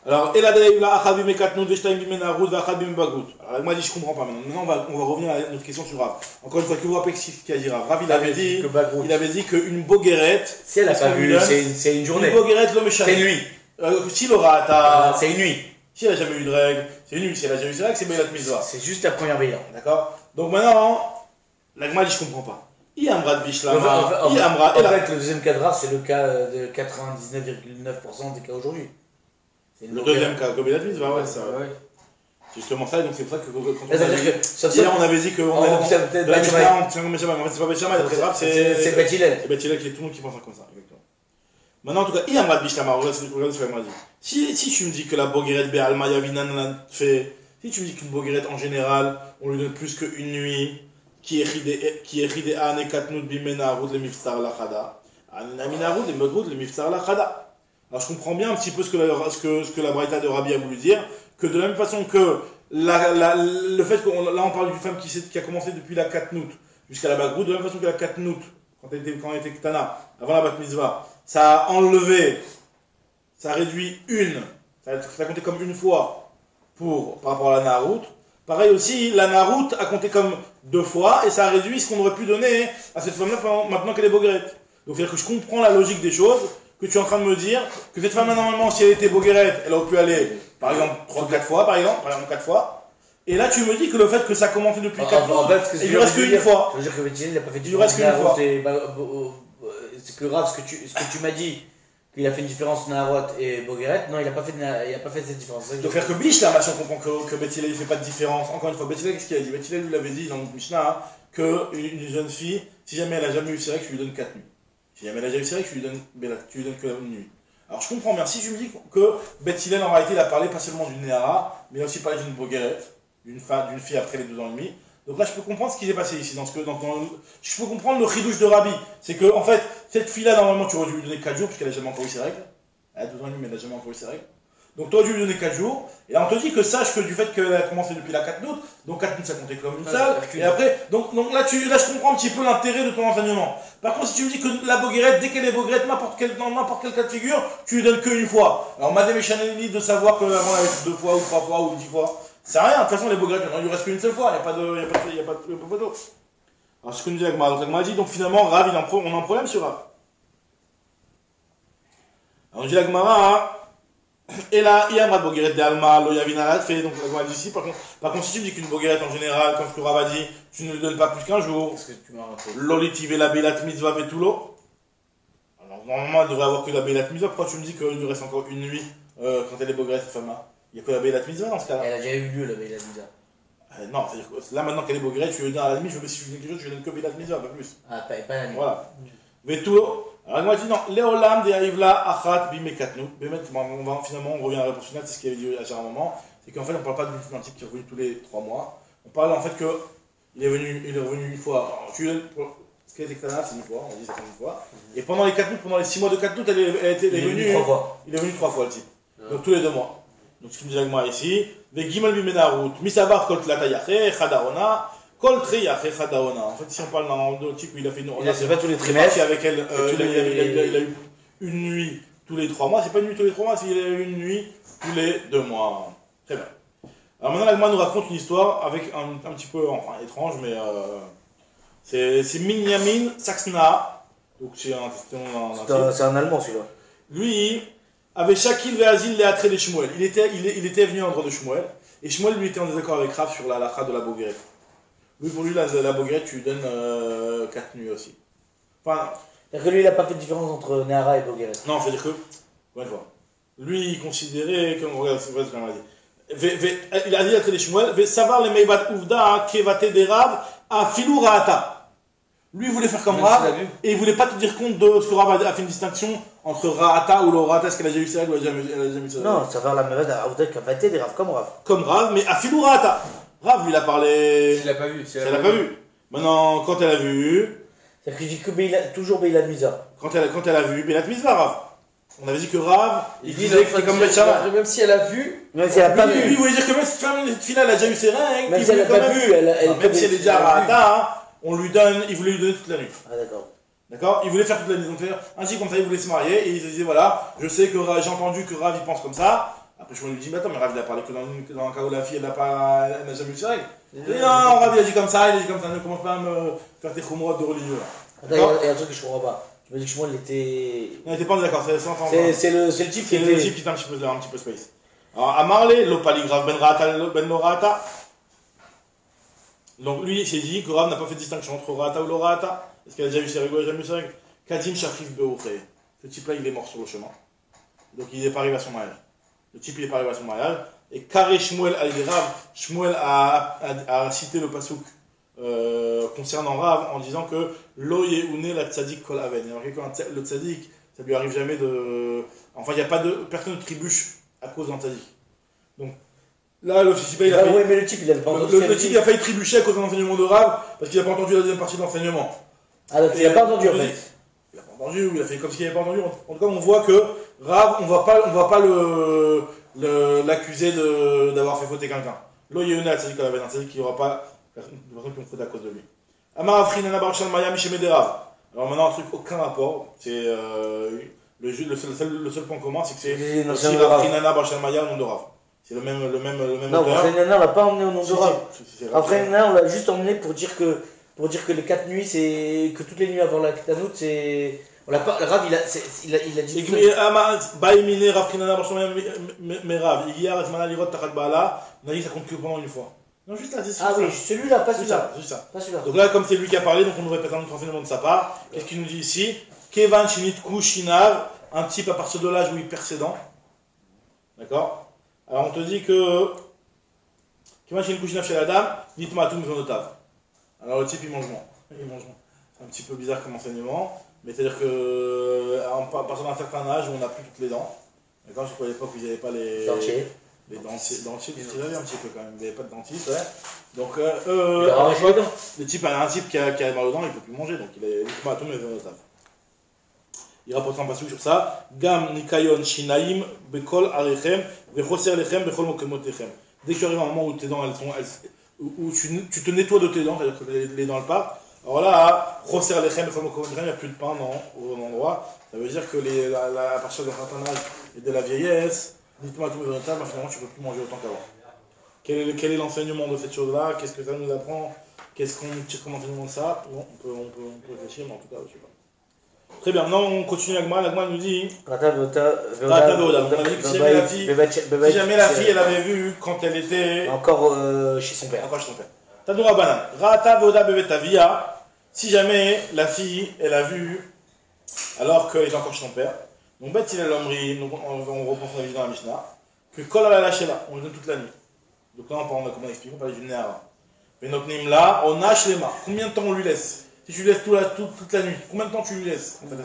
[SPEAKER 1] Alors, Eladei Achavi Mekatnout Veshtaim Bimenarut Vachad Bimbagut. Alors, moi, je dis, je comprends pas maintenant. Maintenant, on va revenir à notre question sur Rav. Encore une fois, que vous rappelez ce qu'il a dit Rav. Rav, il avait dit qu'une boguerette.
[SPEAKER 2] Si elle a pas vu, c'est une journée.
[SPEAKER 1] Une boguerette, l'homme
[SPEAKER 2] C'est une nuit.
[SPEAKER 1] Si l'aura,
[SPEAKER 2] C'est une nuit.
[SPEAKER 1] si elle a jamais eu de règle, c'est une nuit. Si elle a jamais eu de règle, c'est Beilat Mitzvah.
[SPEAKER 2] C'est juste la première veille.
[SPEAKER 1] D'accord. Donc maintenant, l'agma dit, je comprends pas. Iamra de Bishlama, Iamra.
[SPEAKER 2] En fait, le deuxième cas de Rav, c'est le cas de 99,9% des cas aujourd'hui.
[SPEAKER 1] Le deuxième cas, Beilat Mitzvah, ouais, ça.
[SPEAKER 3] Ouais.
[SPEAKER 1] C'est justement ça, et donc c'est pour ça que quand
[SPEAKER 2] Hier,
[SPEAKER 1] on avait dit que on
[SPEAKER 2] avait
[SPEAKER 1] c'est pas Béchama, en fait c'est pas Béchama, d'après Rav,
[SPEAKER 2] c'est Beth Hillel.
[SPEAKER 1] C'est Beth Hillel, qui est tout le monde qui pense comme ça, exactement. Maintenant, en tout cas, Iamra de Bishlama, regarde ce que m'a dit. Si tu me dis que la Bogueret Be'alma Yavinan fait, si tu me dis qu'une Bogueret en général, on lui donne plus qu'une nuit, qui est ridé à Nekatnout Bimena Roud le Miftar Lachada, Anamina Roud le Medroud le Miftar Lachada. Alors je comprends bien un petit peu ce que la Braïta de Rabbi a voulu dire, que de la même façon que le fait que là on parle d'une femme qui a commencé depuis la Katnout jusqu'à la Bagrout, de la même façon que la Katnout, quand elle était Ktana, avant la Bat Mitzvah, ça a enlevé, ça a réduit ça a compté comme une fois par rapport à la Narout. Pareil aussi, la Narout a compté comme 2 fois et ça a réduit ce qu'on aurait pu donner à cette femme-là maintenant qu'elle est Bogueret. Donc c'est-à-dire que je comprends la logique des choses, que tu es en train de me dire que cette femme-là, normalement, si elle était Bogueret, elle aurait pu aller, par exemple, 3 ou 4 fois, par exemple 4 fois. Et là, tu me dis que le fait que ça a commenté depuis 4 fois,
[SPEAKER 2] en fait,
[SPEAKER 1] il lui reste qu'une fois.
[SPEAKER 2] Je veux dire que Beth Hillel n'a pas fait de
[SPEAKER 1] Il lui reste qu'une fois.
[SPEAKER 2] C'est que Rav, ce que tu m'as dit, qu'il a fait une différence entre Naharot et Bogueret, non, il n'a pas fait cette différence.
[SPEAKER 1] Donc faire que Bishlam, si on comprend que Beth Hillel ne fait pas de différence. Encore une fois, Beth Hillel, qu'est-ce qu'il a dit? Beth Hillel lui l'avait dit dans le Mishnah, qu'une jeune fille, si jamais elle n'a jamais eu ses règles, tu lui donnes 4 nuits. Si jamais elle a déjà eu ses règles, tu lui donnes que une nuit. Alors je comprends bien, si je me dis que Beth Hillel en réalité il a parlé pas seulement d'une Néhara, mais il a aussi parlé d'une Bogueret, d'une fille après les 2 ans et demi. Donc là je peux comprendre ce qui s'est passé ici, je peux comprendre le ridouche de Rabbi. C'est que en fait, cette fille-là normalement tu aurais dû lui donner 4 jours puisqu'elle n'a jamais encore eu ses règles. Elle a 2 ans et demi mais elle n'a jamais encore eu ses règles. Donc tu aurais dû lui donner 4 jours, et là on te dit que sache que du fait qu'elle a commencé depuis la 4 août, donc 4 août ça comptait comme une salle, et après, donc là je comprends un petit peu l'intérêt de ton enseignement. Par contre si tu me dis que la Bogueret, dès qu'elle est Bogueret, dans n'importe quel cas de figure, tu lui donnes qu'une fois. Alors Madame et Chanelli de savoir qu'avant elle avait 2 fois ou 3 fois ou 10 fois, c'est rien, de toute façon les Bogueret, il lui reste qu'une seule fois, il n'y a pas de photo. Alors ce que nous dit Agma, donc Agma dit, donc finalement Rav, on a un problème sur Rav. Alors on dit l'Agmara, et là, il y a un Bogueret de Alma, Loyavina fait, donc la dit ici. Par contre, si tu me dis qu'une Bogueret en général, comme ce que Rav a dit, tu ne lui donnes pas plus qu'un jour.
[SPEAKER 2] Qu'est-ce que tu m'as raconté?
[SPEAKER 1] Lolitive la Beilat Mitzvah Vetulo. Alors normalement, elle devrait avoir que la Beilat Mitzvah. Pourquoi tu me dis qu'il lui reste encore une nuit quand elle est Bogueret, cette femme-là? Il n'y a que la Beilat Mitzvah dans ce cas-là.
[SPEAKER 2] Elle a déjà eu lieu la Beilat Mitzvah.
[SPEAKER 1] Non, c'est-à-dire que là maintenant qu'elle est Bogueret, tu lui donnes à la limite, si je lui donne quelque chose, je lui donne que Beilat Mitzvah, pas plus.
[SPEAKER 2] Ah, pas la nuit.
[SPEAKER 1] Voilà. Vetulo. Alors, moi, je dis non, Léolam de Aïvla Achat Bimekatnou. Finalement, on revient à la réponse finale, c'est ce qu'il avait dit à un moment. C'est qu'en fait, on ne parle pas d'un type qui est revenu tous les 3 mois. On parle en fait qu'il est revenu une fois. Alors, ce qui a été canal, c'est une fois, on dit c'est une fois. Et pendant les 4 août, pendant les 6 mois de 4 août, il est venu 3 fois. Il est venu 3 fois le type. Donc tous les 2 mois. Donc ce qu'il me dit avec moi ici, Ve Gimel Bimenarut, Misabar Kol Tlatayache, Chadaona. En fait, si on parle d'un type où il a fait
[SPEAKER 2] il a fait tous les trimestres.
[SPEAKER 1] Avec elle, il a eu une nuit tous les 3 mois. C'est pas une nuit tous les 3 mois, c'est qu'il a eu une nuit tous les 2 mois. Très bien. Alors maintenant, l'Agma nous raconte une histoire avec un petit peu étrange, mais c'est Minyamin Saxna. Donc c'est
[SPEAKER 2] un Allemand celui-là.
[SPEAKER 1] Lui avait Shakil Veazil Léatré de Shmuel. Il était venu en droit de Shmuel. Et Shmuel lui était en désaccord avec Rav sur la halakha de la Bogueret. Lui, pour lui, la Bogueret, tu lui donnes 4 nuits aussi. Enfin.
[SPEAKER 2] C'est-à-dire que lui, il n'a pas fait de différence entre Nehara et Bogueret.
[SPEAKER 1] Non, c'est-à-dire que. Une fois. Lui, il considérait que. Regarde, c'est vrai ce qu'on a dit. Il a dit à Télé Shmuel, Ve savar le meibat uvda kevate de Rav a filou raata. Lui, il voulait faire comme Rav, et il voulait pas te dire compte de ce que Rav a fait une distinction entre raata ou le raata, est-ce qu'elle a déjà eu ses règles ou elle a jamais eu ses règles.
[SPEAKER 2] Non, savar la meibat uvda kevate de Rav, comme Rav.
[SPEAKER 1] Comme Rav, mais a filou raata. Rav, lui, il a parlé.
[SPEAKER 3] Si elle l'a pas vu.
[SPEAKER 1] Si elle l'a pas vu. Maintenant, quand elle a vu.
[SPEAKER 2] C'est-à-dire que je dis que toujours Beilat Mitzvah.
[SPEAKER 1] Quand elle a vu Beilat Mitzvah, Rav. On avait dit que Rav, il disait que c'était comme Betchama.
[SPEAKER 3] Même si elle a vu.
[SPEAKER 2] Même si elle a pas vu.
[SPEAKER 1] Lui, il voulait dire que même cette fille-là, elle a déjà eu ses règles.
[SPEAKER 2] Même si elle a pas vu,
[SPEAKER 1] même si elle est déjà Rahata, il voulait lui donner toute la nuit.
[SPEAKER 2] Ah, d'accord.
[SPEAKER 1] D'accord. Il voulait faire toute la nuit. Donc, ainsi comme ça, il voulait se marier et il se disait voilà, je sais que j'ai entendu que Rav il pense comme ça. Après, je me lui dis, mais attends, mais Rav, il a parlé que dans un cas où la fille, elle n'a jamais eu ses règles. Il dit, non, Rav, il a dit comme ça, ne commence pas à me faire tes chumrottes de religieux.
[SPEAKER 2] Attends, il y a un truc que je comprends pas. Je me dis que Shmuel était.
[SPEAKER 1] Non, il était pas d'accord, c'est
[SPEAKER 2] le type qui
[SPEAKER 1] c'est le type qui était un petit peu space. Alors, à Marley, l'opaligraphe ben Lorata. Donc, lui, il s'est dit que Rav n'a pas fait de distinction entre Rata ou Lorata. Est-ce qu'elle a déjà eu ses règles ou elle n'a jamais eu ses règles? Kadim Shafif Beouché. Ce type-là, il est mort sur le chemin. Donc, il n'est pas arrivé à son mariage. Le type, il n'est pas arrivé à son mariage. Et Karé Shmuel al-Rav, Shmuel a cité le pasouk concernant Rav en disant que Lo Yehoune la tzadik kol aven. Il y a marqué que le tzadik, ça lui arrive jamais de. Enfin, il n'y a pas de. Personne ne trébuche à cause d'un tzadik. Donc, là, le type, il a failli.
[SPEAKER 2] Ouais, mais le type, il a pas entendu.
[SPEAKER 1] Le type, il a failli trébucher à cause de l'enseignement de Rav parce qu'il n'a pas entendu la deuxième partie de l'enseignement.
[SPEAKER 2] Ah, donc il n'a pas entendu en fait.
[SPEAKER 1] Il n'a pas entendu, ou il a fait comme s'il n'avait pas entendu. En tout cas, on voit que Rav, on va pas l'accuser d'avoir fait fauter quelqu'un. Lo Yehouna la tzadik kol aven, c'est-à-dire qu'il n'y aura pas de personne qui me faute à cause de lui. Amar Afrinana Barshal Maya Mishemé Rav. Alors maintenant, un truc, aucun rapport. C'est le seul point commun, c'est que c'est aussi Afrinana Barshal Maya au nom de Rav. C'est le même
[SPEAKER 2] Non,
[SPEAKER 1] auteur.
[SPEAKER 2] Afrinana, on l'a pas emmené au nom de Rav.
[SPEAKER 1] Rav.
[SPEAKER 2] Afrinana, on l'a juste emmené pour dire que les 4 nuits, c'est que toutes les nuits avant la Ketanout, c'est. On l'a pas. Rav, il a dit.
[SPEAKER 1] Baïmine Rav Afrinana Barshal Maya Rav. Iyar Esmana Lirot Tachat Baala. On a dit que ça compte que pendant une fois. Non, juste la description.
[SPEAKER 2] Ah oui, celui-là, pas celui-là.
[SPEAKER 1] Juste ça.
[SPEAKER 2] Pas celui-là.
[SPEAKER 1] Donc là, comme c'est lui qui a parlé, donc on nous répète un autre enseignement de sa part. Qu'est-ce qu'il nous dit ici? Kevan Shinitku Shinav, un type à partir de l'âge où il perd ses dents. D'accord? Alors on te dit que Kevan Shinitku Shinav chez la dame, Nitmatum Zonotav. Alors le type il mange moins. Il mange moins. C'est un petit peu bizarre comme enseignement, mais c'est-à-dire que à partir d'un certain âge où on n'a plus toutes les dents. D'accord? Je crois à l'époque où il n'y avait pas les.
[SPEAKER 2] Dentier.
[SPEAKER 1] Les dentiers, ils avaient un petit peu quand même, il n'y avait pas de dentiste, ouais. Donc, le type a un type qui a mal aux dents, il ne peut plus manger, donc il est ultimatum et vénotav. Il rapporte un passage sur ça. Gam nikayon shinaim bekol arechem vechoser lechem bechol mokemotechem. Dès qu'il arrive un moment où tes dents, où tu te nettoies de tes dents, c'est-à-dire que les dents elles partent, alors là, choser lechem bechol mokemotechem, il n'y a plus de pain au bon endroit. Ça veut dire que à partir d'un certain âge et de la vieillesse, dites-moi tout le temps, finalement tu ne peux plus manger autant qu'avant. Quel est l'enseignement de cette chose-là? Qu'est-ce que ça nous apprend? Qu'est-ce qu'on tire comme enseignement de ça? Bon, on peut réfléchir, mais en tout cas, je sais pas. Très bien, maintenant on continue l'agma. L'agma nous dit. Rata Veoda. On a dit que si jamais la fille elle avait vu quand elle était.
[SPEAKER 2] Encore chez son père.
[SPEAKER 1] Encore chez son père. Tadura Banan. Rata Veoda Bevetavia. Si jamais la fille elle a vu alors qu'elle est encore chez son père. Donc, bête, il a l'omri, on reprend son avis dans la Mishnah, que Kol a lâché là, on le donne toute la nuit. Donc là, on explique, on parle du Néhara. Mais notre là, on a les mains. Combien de temps on lui laisse? Si tu lui laisses toute la nuit, combien de temps tu lui laisses en fait,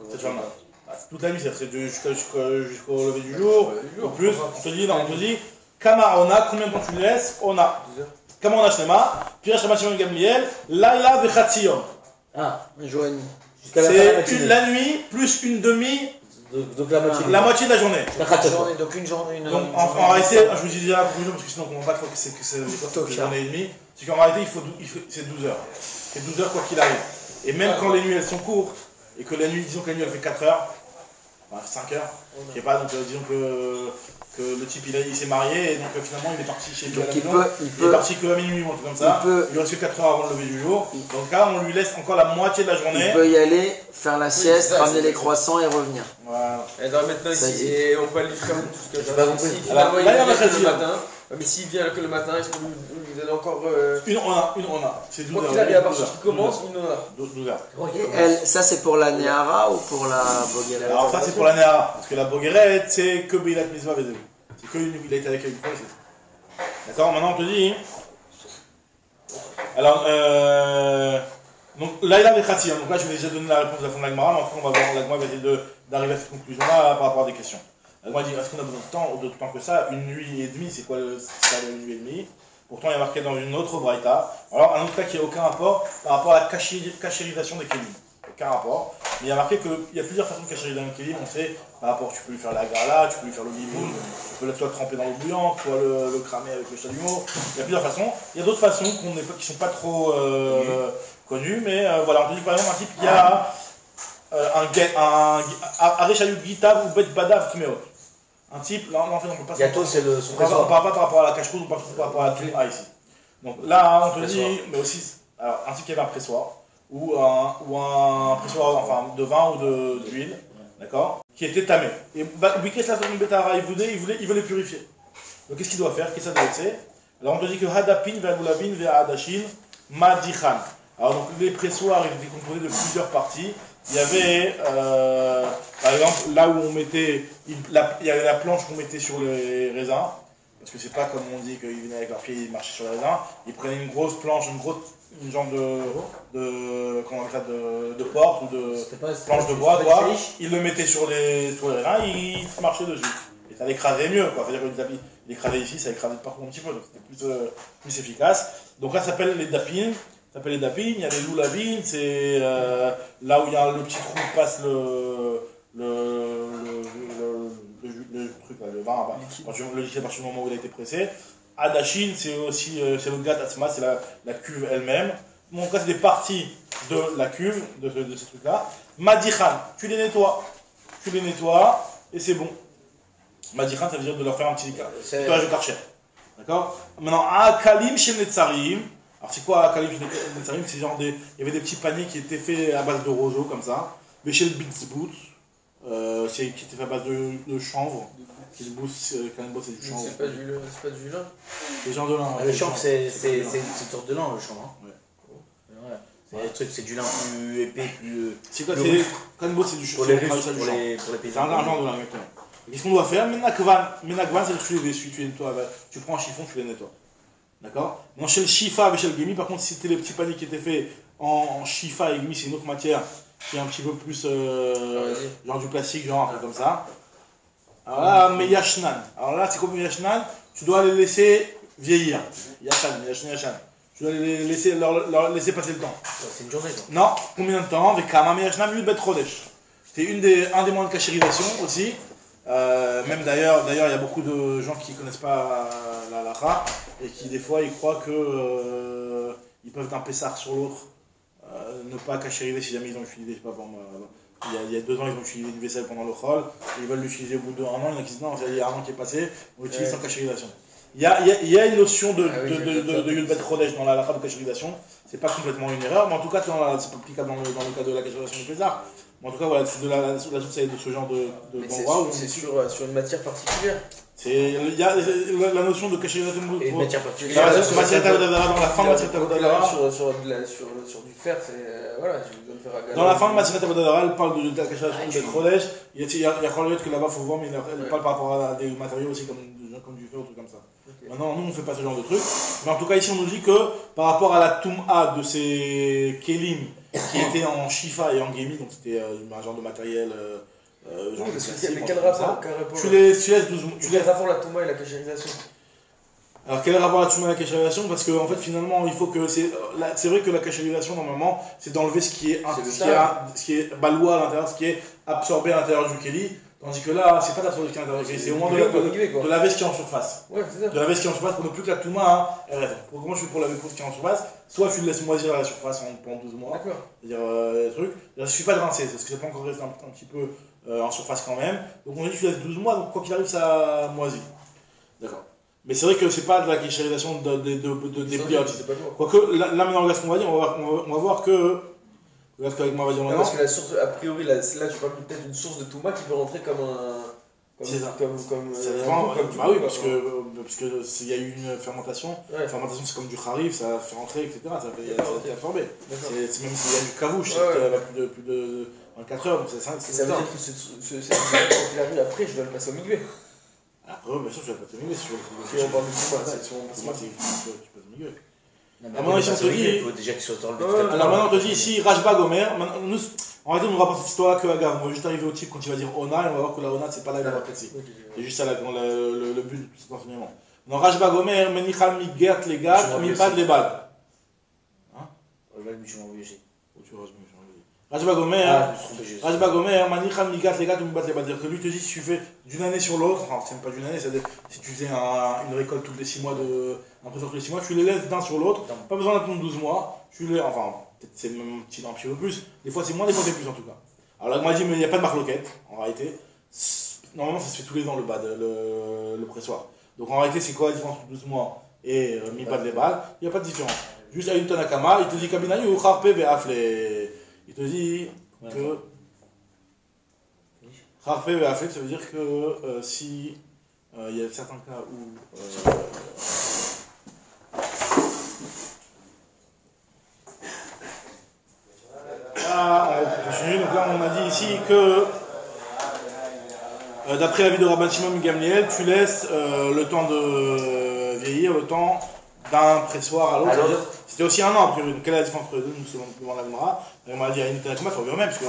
[SPEAKER 1] cette femme-là? Toute la nuit, c'est jusqu'au lever du jour, ou plus. On te dit, Kama on a, combien de temps tu lui laisses? On a. Kama on a Shlema, puis Shema Shimon Gamliel, Laila Vechatzion.
[SPEAKER 2] Ah, un jour et demi.
[SPEAKER 1] C'est la nuit plus une demi.
[SPEAKER 2] Donc
[SPEAKER 1] la moitié de la journée.
[SPEAKER 4] Donc une journée,
[SPEAKER 1] donc en réalité, je vous dis déjà la conclusion parce que sinon on ne comprend pas que c'est une journée et demie. C'est qu'en réalité, c'est 12 heures. C'est 12 heures quoi qu'il arrive. Et même quand les nuits elles sont courtes, et que la nuit, disons que la nuit elle fait 4 heures, enfin 5 heures, je sais pas, donc disons que le type il s'est marié et donc finalement il est parti chez lui à la maison. Il est parti que à minuit ou un truc comme ça. Il lui reste que 4 heures avant le lever du jour. Donc là on lui laisse encore la moitié de la journée.
[SPEAKER 4] Il peut y aller, faire la sieste, ramener les croissants et revenir.
[SPEAKER 1] Voilà.
[SPEAKER 3] Et maintenant ici, et on peut aller faire tout ce que j'ai pas compris.
[SPEAKER 1] Alors là il y a
[SPEAKER 3] le matin. Mais s'il vient que le matin, est-ce qu'on lui donne encore.
[SPEAKER 1] Une on a. C'est 12 heures.
[SPEAKER 3] Donc il a à partir qui commence, une on a.
[SPEAKER 1] 12 heures.
[SPEAKER 4] Ça c'est pour la Néhara ou pour la Bogueret?
[SPEAKER 1] Alors ça c'est pour la Néhara. Parce que la Bogueret c'est que Beilat Mitzvah Vedev. C'est que il a été avec elle une fois. D'accord, maintenant on te dit. Alors, donc là il a des Khatia. Donc là je vais déjà donner la réponse de la fin de l'Agmara, mais après on va voir l'Agma va essayer d'arriver à cette conclusion-là par rapport à des questions. L'Agma dit est-ce qu'on a besoin de temps que ça? Une nuit et demie, c'est quoi une nuit et demie? Pourtant il y a marqué dans une autre Braïta. Alors un autre cas qui n'a aucun rapport par rapport à la cachérisation des kélim. Aucun rapport. Mais il y a marqué qu'il y a plusieurs façons de cachériser un kélim. On sait par rapport, tu peux lui faire la grala, tu peux lui faire le limoun, tu peux soit tremper dans l'eau bouillante, soit le cramer avec le chalumeau. Il y a plusieurs façons. Il y a d'autres façons qui ne sont pas trop connues, mais voilà, on te dit par exemple un type qui a un Arechayut Gitav ou Bet Badav Kimeot. Un type, là, en fait, on peut pas
[SPEAKER 2] Gâteau, c'est son
[SPEAKER 1] on
[SPEAKER 2] pressoir.
[SPEAKER 1] parle pas par rapport à la cache-croûte, on parle par rapport à la Tum'a ici. Donc là, on te dit,
[SPEAKER 2] Pressoir.
[SPEAKER 1] mais aussi, alors, un type qui avait un pressoir, ou un pressoir enfin, de vin ou d'huile, d'accord, qui était tamé. Et Biket la Betara, il veut les purifier. Donc qu'est-ce qu'il doit faire? Qu'est-ce que ça doit être? Alors on te dit que Hadapin, Ve'aloulavin, Ve'adashin, Madichan. Alors donc les pressoirs, ils étaient composés de plusieurs parties. Il y avait, par exemple, là où on mettait, il y avait la planche qu'on mettait sur les raisins, parce que c'est pas comme on dit qu'ils venaient avec leurs pieds, ils marchaient sur les raisins. Ils prenaient une grosse planche, une jambe comment on appelle ça, de porte ou de planche de bois, ils le mettaient sur les raisins, ils marchaient dessus. Et ça l'écrasait mieux, quoi. C'est-à-dire que l'écrasait ici, ça écrasait partout un petit peu, donc c'était plus efficace. Donc là, ça s'appelle les dapines. Ça s'appelle les dapines, il y a les loulavines, c'est là où il y a le petit trou où passe le truc, là, le vin, le liquide à partir du moment où il a été pressé. Adachine, c'est aussi c'est le gat atzma, c'est la cuve elle-même. Bon, en cas, c'est des parties de la cuve, de ces trucs-là. Madichan, tu les nettoies et c'est bon. Madichan, ça veut dire de leur faire un petit nettoyage de karcher. D'accord? Maintenant, akalim chez Netzarim. Alors c'est quoi Akalim chez Netzarim? C'est genre il y avait des petits paniers qui étaient faits à base de roseau comme ça. Mais chez le Bitzbout, qui était fait à base de chanvre. C'est du chanvre.
[SPEAKER 3] C'est pas du lin.
[SPEAKER 1] C'est genre de lin.
[SPEAKER 2] Le chanvre, c'est une sorte de lin, le chanvre. Hein.
[SPEAKER 1] Ouais.
[SPEAKER 2] C'est des trucs, c'est du lin plus épais, plus.
[SPEAKER 1] C'est quoi? C'est du
[SPEAKER 2] Pour les Russes,
[SPEAKER 1] chanvre.
[SPEAKER 2] pour les
[SPEAKER 1] C'est
[SPEAKER 2] paysans.
[SPEAKER 1] un genre de lin, exactement. Qu'est-ce qu'on doit faire? Menakvan, c'est que tu les essuies, tu les nettoies. Tu prends un chiffon, tu les nettoies. D'accord? Non, chez le Shifa et chez le Gemi, par contre, si c'était les petits paniers qui étaient faits en Shifa et Gemi, c'est une autre matière qui est un petit peu plus genre du plastique, genre un peu comme ça. Alors là, Meyashnan. Alors là, c'est comme Meyashnan, tu dois les laisser vieillir. Yashan. Tu dois leur laisser passer le temps.
[SPEAKER 2] C'est une journée, quoi.
[SPEAKER 1] Non, combien de temps? Vekama Meyashnan, 8 bet Chodesh. C'est un des moyens de cachérisation aussi. Même d'ailleurs, il y a beaucoup de gens qui ne connaissent pas la halakha et qui des fois ils croient que ils peuvent d'un pessar sur l'autre ne pas cachériser si jamais ils ont utilisé, je sais pas pour moi. Il y a 2 ans ils ont utilisé du vaisselle pendant le chol, et ils veulent l'utiliser au bout d'un an, il y en a qui disent non, il y a un an qui est passé, on l'utilise sans cachérisation. Il y a une notion de Yudbet Chodesh dans la halakha de cachérisation, c'est pas complètement une erreur, mais en tout cas c'est pas applicable dans le cas de la cachérisation du pessar. En tout cas, voilà, c'est la source de ce genre d'endroit.
[SPEAKER 3] C'est sur une matière particulière.
[SPEAKER 1] Il y a la notion de cachérisation.
[SPEAKER 2] Et une matière particulière.
[SPEAKER 1] Dans la fin de Maseret Avodazara.
[SPEAKER 3] Sur du fer, c'est. Voilà, tu dois me faire agaler.
[SPEAKER 1] Dans la fin de Maseret Avodazara, elle parle de la cachérisation de Chodesh. Il y a Chodesh que là-bas, il faut voir, mais elle parle par rapport à des matériaux aussi comme du fer ou trucs comme ça. Maintenant, nous, on ne fait pas ce genre de trucs. Mais en tout cas, ici, on nous dit que par rapport à la Toum'a de ces Kélim qui étaient en Shifa et en Gemi, donc c'était un genre de matériel.
[SPEAKER 3] Mais quel rapport
[SPEAKER 1] tu laisses 12 mois.
[SPEAKER 3] Quel rapport la Touma et la cachérisation?
[SPEAKER 1] Alors quel est le rapport là-dessus à la cachérisation? Parce qu'en fait finalement il faut que c'est vrai que la cachérisation normalement c'est d'enlever ce qui est balois à l'intérieur, ce qui est absorbé à l'intérieur du kéli, tandis que là c'est pas d'absorber ce qui est à l'intérieur du kéli, c'est au moins de laver ce qui est en surface.
[SPEAKER 3] Ouais, c'est ça.
[SPEAKER 1] De laver ce qui est en surface pour ne plus que la touma elle reste. Comment je fais pour laver ce qui est en surface? Soit tu le laisses moisir à la surface pendant 12 mois.
[SPEAKER 3] D'accord.
[SPEAKER 1] C'est-à-dire les trucs. Il ne suffit pas de rincer, parce que ça peut encore rester un petit peu en surface quand même. Donc on dit que tu laisses 12 mois, donc quoi qu'il arrive ça moisit. D'accord. Mais c'est vrai que c'est pas de la cachérisation des biotes. Quoique, là maintenant, regarde ce qu'on va dire, on va voir que. Regarde ce qu'avec moi va dire maintenant.
[SPEAKER 3] Parce que la source, a priori, là tu parles peut-être d'une source de Touma qui peut rentrer comme un.
[SPEAKER 1] C'est ça. Ça
[SPEAKER 3] dépend.
[SPEAKER 1] Bah oui, parce que s'il y a eu une fermentation, la fermentation c'est comme du harif, ça fait rentrer, etc. Ça fait absorber. C'est même s'il y a du cavouche, ça va plus de 24 heures, donc c'est ça.
[SPEAKER 3] Ça veut dire que quand il arrive après, je dois le passer au milieu.
[SPEAKER 1] Après, bien sûr, tu vas pas te migrer si tu veux.
[SPEAKER 3] Si on parle de Touma,
[SPEAKER 1] tu peux te migrer.
[SPEAKER 2] Maintenant, ici, on te dit. Il faut déjà qu'il soit dans le
[SPEAKER 1] Alors maintenant, on te dit ici, Rajba Gomer. En réalité, on nous rapporte cette histoire-là que Agar. On va juste arriver au type quand il va dire Ona, et on va voir que la Ona, c'est pas là qu'on va apprécier. C'est juste ça le but de tout cet enseignement. Dans Rajba Gomer, Menichal Migat Legat, Mipad Lebad. Hein? Rajba Gomer, Manichal Migat Legat, Mipad Lebad. C'est-à-dire que lui te dit si tu fais d'une année sur l'autre, enfin, c'est même pas d'une année, c'est-à-dire si tu faisais une récolte tous les 6 mois, un peu tous les 6 mois, tu les laisses d'un sur l'autre, pas besoin d'attendre 12 mois, enfin, peut-être c'est même un petit peu plus, des fois c'est moins, des fois c'est plus en tout cas. Alors là, moi je dis, mais il n'y a pas de marloquette, en réalité, normalement, ça se fait tous les ans le pressoir. Donc en réalité, c'est quoi la différence entre 12 mois et mi-bad les balles? Il n'y a pas de différence. Juste à une Tanakama, il te dit Kabinayu ou Kharpe Ve'afle. Il te dit que. Kharpe Ve'afle, ça veut dire que si. Il y a certains cas où. Là, on continue. Donc là, on a dit ici que. D'après l'avis de Rabban Shimon Gamliel, tu laisses le temps de vieillir, le temps d'un pressoir à l'autre. C'était aussi un an. Donc, quelle est la différence entre les deux, selon la Gemara? On m'a dit à une Tanakama, ça revient au même, parce que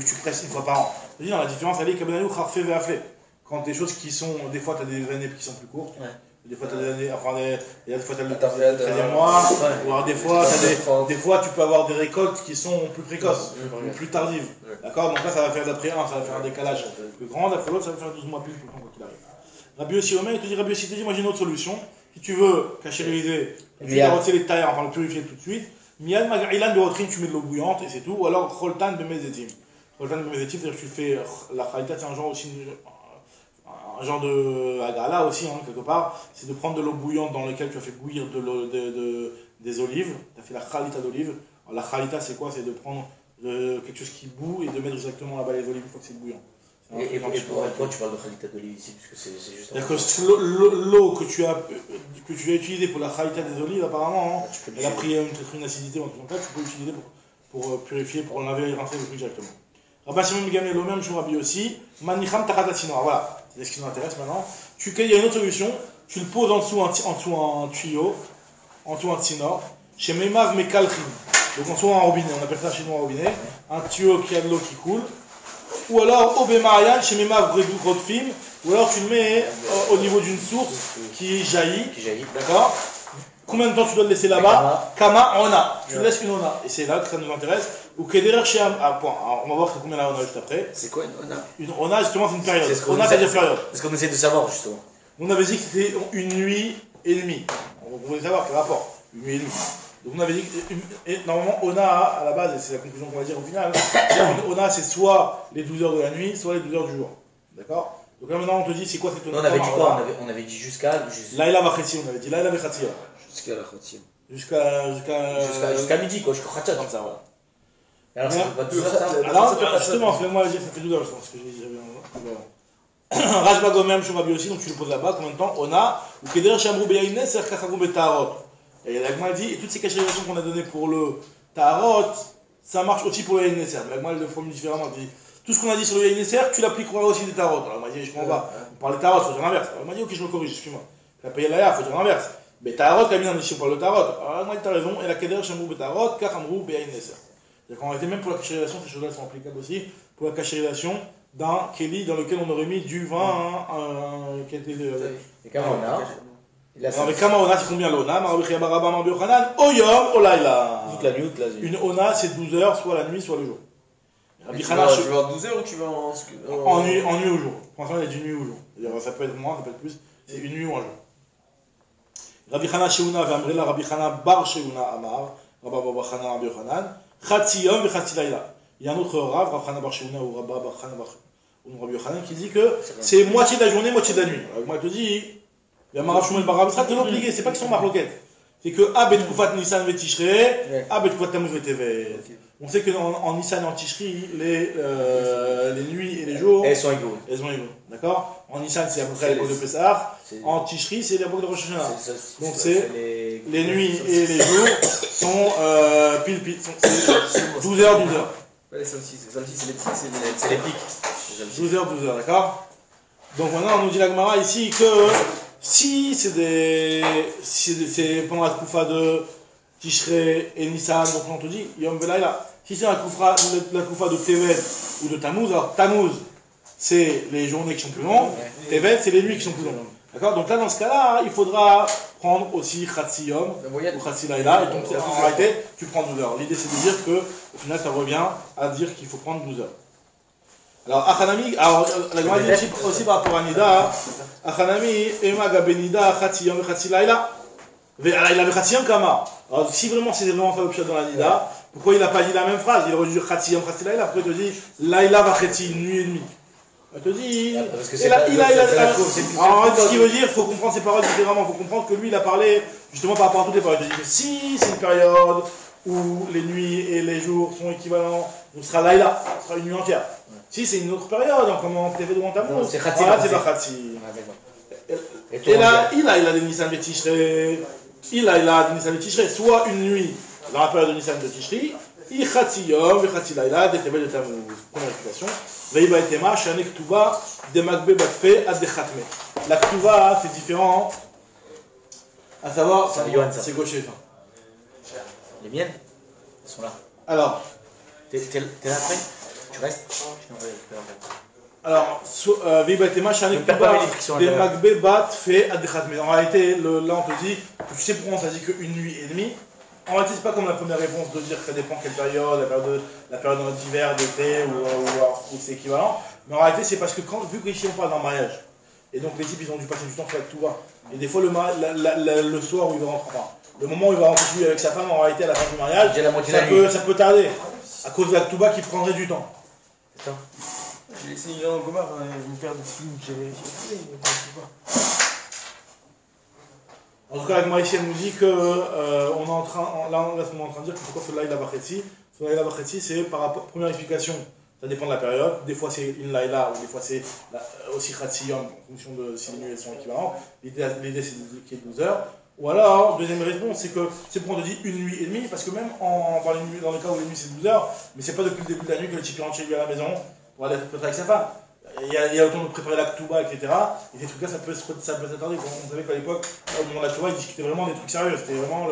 [SPEAKER 1] tu presses une fois par an. Je dis, dans la différence, elle est Kabinayu, Kharfe, Ve'afle. Quand des choses qui sont. Des fois, tu as des années qui sont plus courtes.
[SPEAKER 2] Ouais.
[SPEAKER 1] Des fois, tu as des années. Enfin, des fois, tu as le 13e mois. Ou alors, des fois, tu peux avoir des récoltes qui sont plus précoces, ou plus tardives. D'accord? Donc là, ça va faire d'après un, ça va faire un décalage plus grand. D'après l'autre, ça va faire 12 mois plus tout le temps, quoi qu'il arrive. Rabbi Yossi Omer, il te dit, Rabbi Yossi te dit, moi j'ai une autre solution. Si tu veux cachériser, tu vas retirer les tailles, enfin le purifier tout de suite. Mial Magailan de Rotrin, tu mets de l'eau bouillante et c'est tout. Ou alors Choltan Bemezetim. Choltan Bemezetim, c'est-à-dire que tu fais. La Khalita, c'est un genre aussi. Un genre de agrala aussi, hein, quelque part. C'est de prendre de l'eau bouillante dans laquelle tu as fait bouillir des olives. Tu as fait la Khalita d'olive. La Khalita, c'est quoi? C'est de prendre quelque chose qui bout et de mettre directement là-bas les olives une fois que c'est bouillant.
[SPEAKER 2] Et pourquoi tu parles de Khalita d'olive ici? Parce que c'est juste.
[SPEAKER 1] C'est-à-dire que l'eau que tu as utilisée pour la Khalita des olives, apparemment, hein, elle a pris une acidité, en tout cas, tu peux l'utiliser pour purifier, pour laver et rincer le truc directement. Rabbi Shimon Gamliel, le même jour, Rabbi aussi. Manicham Tachatatinor. Voilà, c'est ce qui nous intéresse maintenant. Il y a une autre solution. Tu le poses en dessous un tuyau, en dessous un tsinor. Chez Memav Mekalchim. Donc en dessous un robinet, on appelle ça chez nous un robinet. Un tuyau qui a de l'eau qui coule. Ou alors au Bemarian, chez Memav Grodfim. Ou alors tu le mets au niveau d'une source qui jaillit. D'accord? Combien de temps tu dois le laisser là-bas? Kama Ona. Tu laisses une Ona. Et c'est là que ça nous intéresse. Ou Kederer chez on va voir combien la Ona juste après.
[SPEAKER 4] C'est quoi une Ona?
[SPEAKER 1] Une Ona, justement, c'est une période. Ona, c'est-à-dire période.
[SPEAKER 2] C'est ce qu'on essaie de savoir, justement.
[SPEAKER 1] On avait dit que c'était une nuit et demie. On voulait savoir quel rapport. Une nuit et demie. Donc on avait dit que normalement, Ona, à la base, et c'est la conclusion qu'on va dire au final, Ona, c'est soit les 12 heures de la nuit, soit les 12 heures du jour. D'accord? Donc là maintenant, on te dit, c'est quoi cette Ona?
[SPEAKER 2] On avait dit quoi? On avait dit jusqu'à.
[SPEAKER 1] Laïla Vachetzi, on avait dit Laïla Vachetzi.
[SPEAKER 4] Jusqu'à la Khatia.
[SPEAKER 2] Jusqu'à midi, quoi, jusqu'à Khatia.
[SPEAKER 1] Comme ça, voilà.
[SPEAKER 2] Alors, ça fait pas 12 heures, ça?
[SPEAKER 1] Alors, justement, moi dire, ça fait 12 heures, je pense que j'avais Rajba Gomem, Shourabi aussi, donc tu le poses là-bas, combien de temps? Ona, ou Keder Shamrou Beyaïnes, c'est Kachagou Betarot. Et l'Agma dit, et toutes ces cachérisations qu'on a données pour le Tarot, ça marche aussi pour le Yaïneser. L'Agma, elle le formule différemment. Elle dit, tout ce qu'on a dit sur le Yaïneser, tu l'appliqueras aussi des Tarot. Alors, elle m'a dit, je comprends pas. On parle des Tarot, il faut dire l'inverse. Alors, elle m'a dit, ok, je me corrige, excuse-moi. La paye la il faut dire l'inverse. Mais Tarot, la bien ici, on parle de Tarot. Alors, elle m'a dit, t'as raison, et la Keder Shamrou Betarot, Kachamrou Beyaïneser. C'est-à-dire qu'en réalité, même pour la cachérisation, ces choses-là sont applicables aussi pour la cachérisation d'un Kelly dans lequel on aurait mis du vin qui a été.
[SPEAKER 2] Et quand on a.
[SPEAKER 1] Avec Kama Ona, c'est combien l'Ona? Marabri Baraba Marbi Ochanan, Oyom, Olaïla.
[SPEAKER 2] Toute la nuit, toute la nuit.
[SPEAKER 1] Une Ona, c'est 12 heures, soit la nuit, soit le jour.
[SPEAKER 3] Tu vas en 12 heures ou tu vas
[SPEAKER 1] en nuit au jour. Pour l'instant, il y a du nuit au jour. Ça peut être moins, ça peut être plus. C'est une nuit ou un jour. Rabbi Chana Sheuna, Vamrela, Rabbi Chana Bar Sheuna Amar, Rabba Baba Chana Marbi Ochanan, Chatzi Yom et Chatzi Laïla. Il y a un autre Rav, Rabbi Chana Bar Sheuna ou Rabba Chana Bar Rabbi Ochanan, qui dit que c'est moitié de la journée, moitié de la nuit. Alors, moi, je te dis. Il y a Marav Shumel Barav, c'est toujours obligé, c'est pas qu'ils sont marloquettes. C'est que Abet Koufat Nissan Vetishre, Abet Koufat Tammuz Vetevet. On sait qu'en Nissan et en Tishri, les nuits et les jours.
[SPEAKER 2] Elles sont égaux.
[SPEAKER 1] Elles sont égaux. D'accord? En Nissan, c'est à peu près l'époque de Pessah. En Tishri, c'est l'époque de Rosh Hashanah. Donc c'est. Les nuits et les jours sont pile. 12 heures, 12 heures.
[SPEAKER 3] Les solstices, c'est les petits,
[SPEAKER 2] c'est les pics.
[SPEAKER 1] 12 heures, d'accord? Donc maintenant, on nous dit la Gemara ici que. Si c'est pendant la Koufa de Tishrei et Nissan, donc on te dit Yom Velaïla. Si c'est la Koufa de Tevet ou de Tammuz, alors Tammuz, c'est les journées qui sont plus longues, Tevet, c'est les nuits qui sont plus longues. D'accord? Donc là, dans ce cas-là, il faudra prendre aussi Khatsi Yom ou Khatsi Laïla, et donc en réalité, tu prends 12 heures. L'idée, c'est de dire qu'au final, ça revient à dire qu'il faut prendre 12 heures. Alors, Achanami, la Gemara dit aussi par rapport à Nida, Achanami, Emaga Benida, Khatsi Yom et Khatsi Laïla. Ve'alayla Khatsi Yom Kama. Alors, si vraiment c'est vraiment fait l'objet dans la Nida, pourquoi il n'a pas dit la même phrase? Il aurait dû dire Khatsi Yom, Khatsi Laïla. Pourquoi il te dit Laïla va Khatsi, une nuit et demie? Elle te dit.
[SPEAKER 2] Parce que
[SPEAKER 1] Et
[SPEAKER 2] c'est
[SPEAKER 1] là,
[SPEAKER 2] pas-
[SPEAKER 1] il a.
[SPEAKER 2] c'est la cause, c'est-
[SPEAKER 1] Alors, ce qui veut dire, il faut comprendre ses paroles différemment. Il faut comprendre que lui, il a parlé justement par rapport à toutes les périodes. Il dit que si c'est une période où les nuits et les jours sont équivalents, donc ce sera Laïla, ce sera une nuit entière. Si c'est une autre période, on commence TV devant ta
[SPEAKER 2] Non,
[SPEAKER 1] mousse.
[SPEAKER 2] c'est Khatsi,
[SPEAKER 1] Voilà, c'est
[SPEAKER 2] c'est-
[SPEAKER 1] la Khatsi.
[SPEAKER 2] Ah, d'accord.
[SPEAKER 1] Et là, il a des Nissan de Tishrei. Il a des Nissan de Tishrei. Soit une nuit dans la période de Nissan de Tishrei. Il Khatsi Yom, il Khatsi Laïla, des Tevel de Tammuz. Première explication. Veiba et Tema, Shane Ktuba, des Makbe Batfe, Ad de Khatme. La Ktuba, c'est différent. À savoir,
[SPEAKER 2] C'est Yohan, ça.
[SPEAKER 1] c'est gaucher.
[SPEAKER 2] Les miennes, elles sont là.
[SPEAKER 1] Alors,
[SPEAKER 2] T'es là après? Tu restes? Je t'envoie les récupérer.
[SPEAKER 1] Alors, Veiba et Tema, Shane
[SPEAKER 2] Ne perds pas
[SPEAKER 1] Ktuba,
[SPEAKER 2] mes livres qui sont à
[SPEAKER 1] des
[SPEAKER 2] l'intérieur.
[SPEAKER 1] Makbe Batfe, Ad de Khatme. En réalité, là, on te dit, tu sais pourquoi on t'a dit qu'une nuit et demie. En réalité, c'est pas comme la première réponse de dire que ça dépend quelle période, la période d'hiver, d'été, ou c'est équivalent. Mais en réalité, c'est parce que vu qu'ici on parle d'un mariage, et donc les types ils ont dû passer du temps avec tout va. Et des fois, le soir où il va rentrer, enfin, le moment où il va rentrer chez lui avec sa femme, en réalité, à la fin du mariage,
[SPEAKER 2] J'ai la moitié de la nuit.
[SPEAKER 1] ça peut tarder. À cause de la Touba qui prendrait du temps.
[SPEAKER 2] Attends.
[SPEAKER 3] J'ai laissé une en Gomard, une paire de films que j'avais vérifié.
[SPEAKER 1] En tout cas, avec Maïchi, elle nous dit que on est en train, là, on est en train de dire que pourquoi ce Laïla Bachetzi. Ce Laïla Bachetzi, c'est par rapport, première explication, ça dépend de la période. Des fois c'est une Laïla, ou des fois c'est aussi Khatsi Yom, en fonction de si les nuits elles sont équivalentes. L'idée c'est qu'il y ait 12 heures. Ou alors, deuxième réponse, c'est que c'est pourquoi on te dit une nuit et demie, parce que même dans le cas où les nuits c'est 12 heures, mais c'est pas depuis le début de la nuit que le type rentre chez lui à la maison pour aller être avec sa femme. Il y a autant de préparer la Ktouba, etc. Et ces trucs-là, ça peut s'attarder. On savait qu'à l'époque, au moment de la Ktouba, ils discutaient vraiment des trucs sérieux. C'était vraiment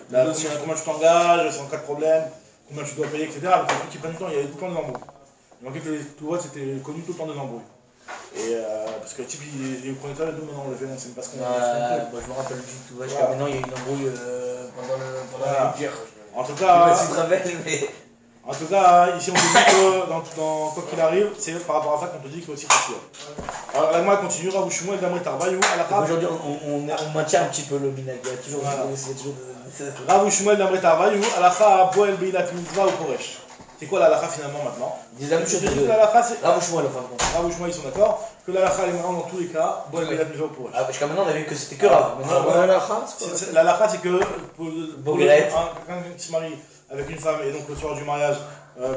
[SPEAKER 1] combien tu t'engages, c'est en cas de problème, combien tu dois payer, etc. Donc, les trucs qui prennent du temps, il y avait tout le temps des embrouilles. Il manquait que les Ktouba, c'était connu tout le temps des embrouilles. Et parce que le type, il prenait ça, nous maintenant on le fait, on sait pas ce qu'on fait.
[SPEAKER 2] Je me rappelle du tout. Jusqu'à maintenant, il y a eu une embrouille pendant
[SPEAKER 1] Voilà.
[SPEAKER 2] le guerre.
[SPEAKER 1] En tout
[SPEAKER 2] Je sais pas
[SPEAKER 1] cas,
[SPEAKER 2] si tu te rappelles, mais.
[SPEAKER 1] En tout cas, ici on te dit que quoi qu'il arrive, c'est par rapport à ça qu'on te dit qu'il faut aussi Khatsi Yom. Alors la Gemara continue, Rav Shmuel Damri Tarbayu, à la Khab.
[SPEAKER 2] Aujourd'hui, on maintient un petit peu le minag. Il y a toujours
[SPEAKER 1] Voilà.
[SPEAKER 2] de.
[SPEAKER 1] Rav Shmuel Damri Tarbayu, Alacha Boel Beilat Mitzvah ou Koresh. C'est quoi l'alacha finalement maintenant?
[SPEAKER 2] Dis la même chose
[SPEAKER 1] Je te dis
[SPEAKER 2] de
[SPEAKER 1] que l'alacha c'est.
[SPEAKER 2] Rabouche-moi, la fin de compte.
[SPEAKER 1] Rav Shmuel ils sont d'accord que l'alacha est marrant dans tous les cas, Boel Beilat Mitzvah ou Koresh.
[SPEAKER 2] Ah, jusqu'à maintenant, on a vu que c'était que Rav. Maintenant,
[SPEAKER 1] voilà.
[SPEAKER 3] la
[SPEAKER 1] L'alacha c'est que pour
[SPEAKER 2] Bogueret.
[SPEAKER 1] quelqu'un qui se marie avec une femme et donc le soir du mariage,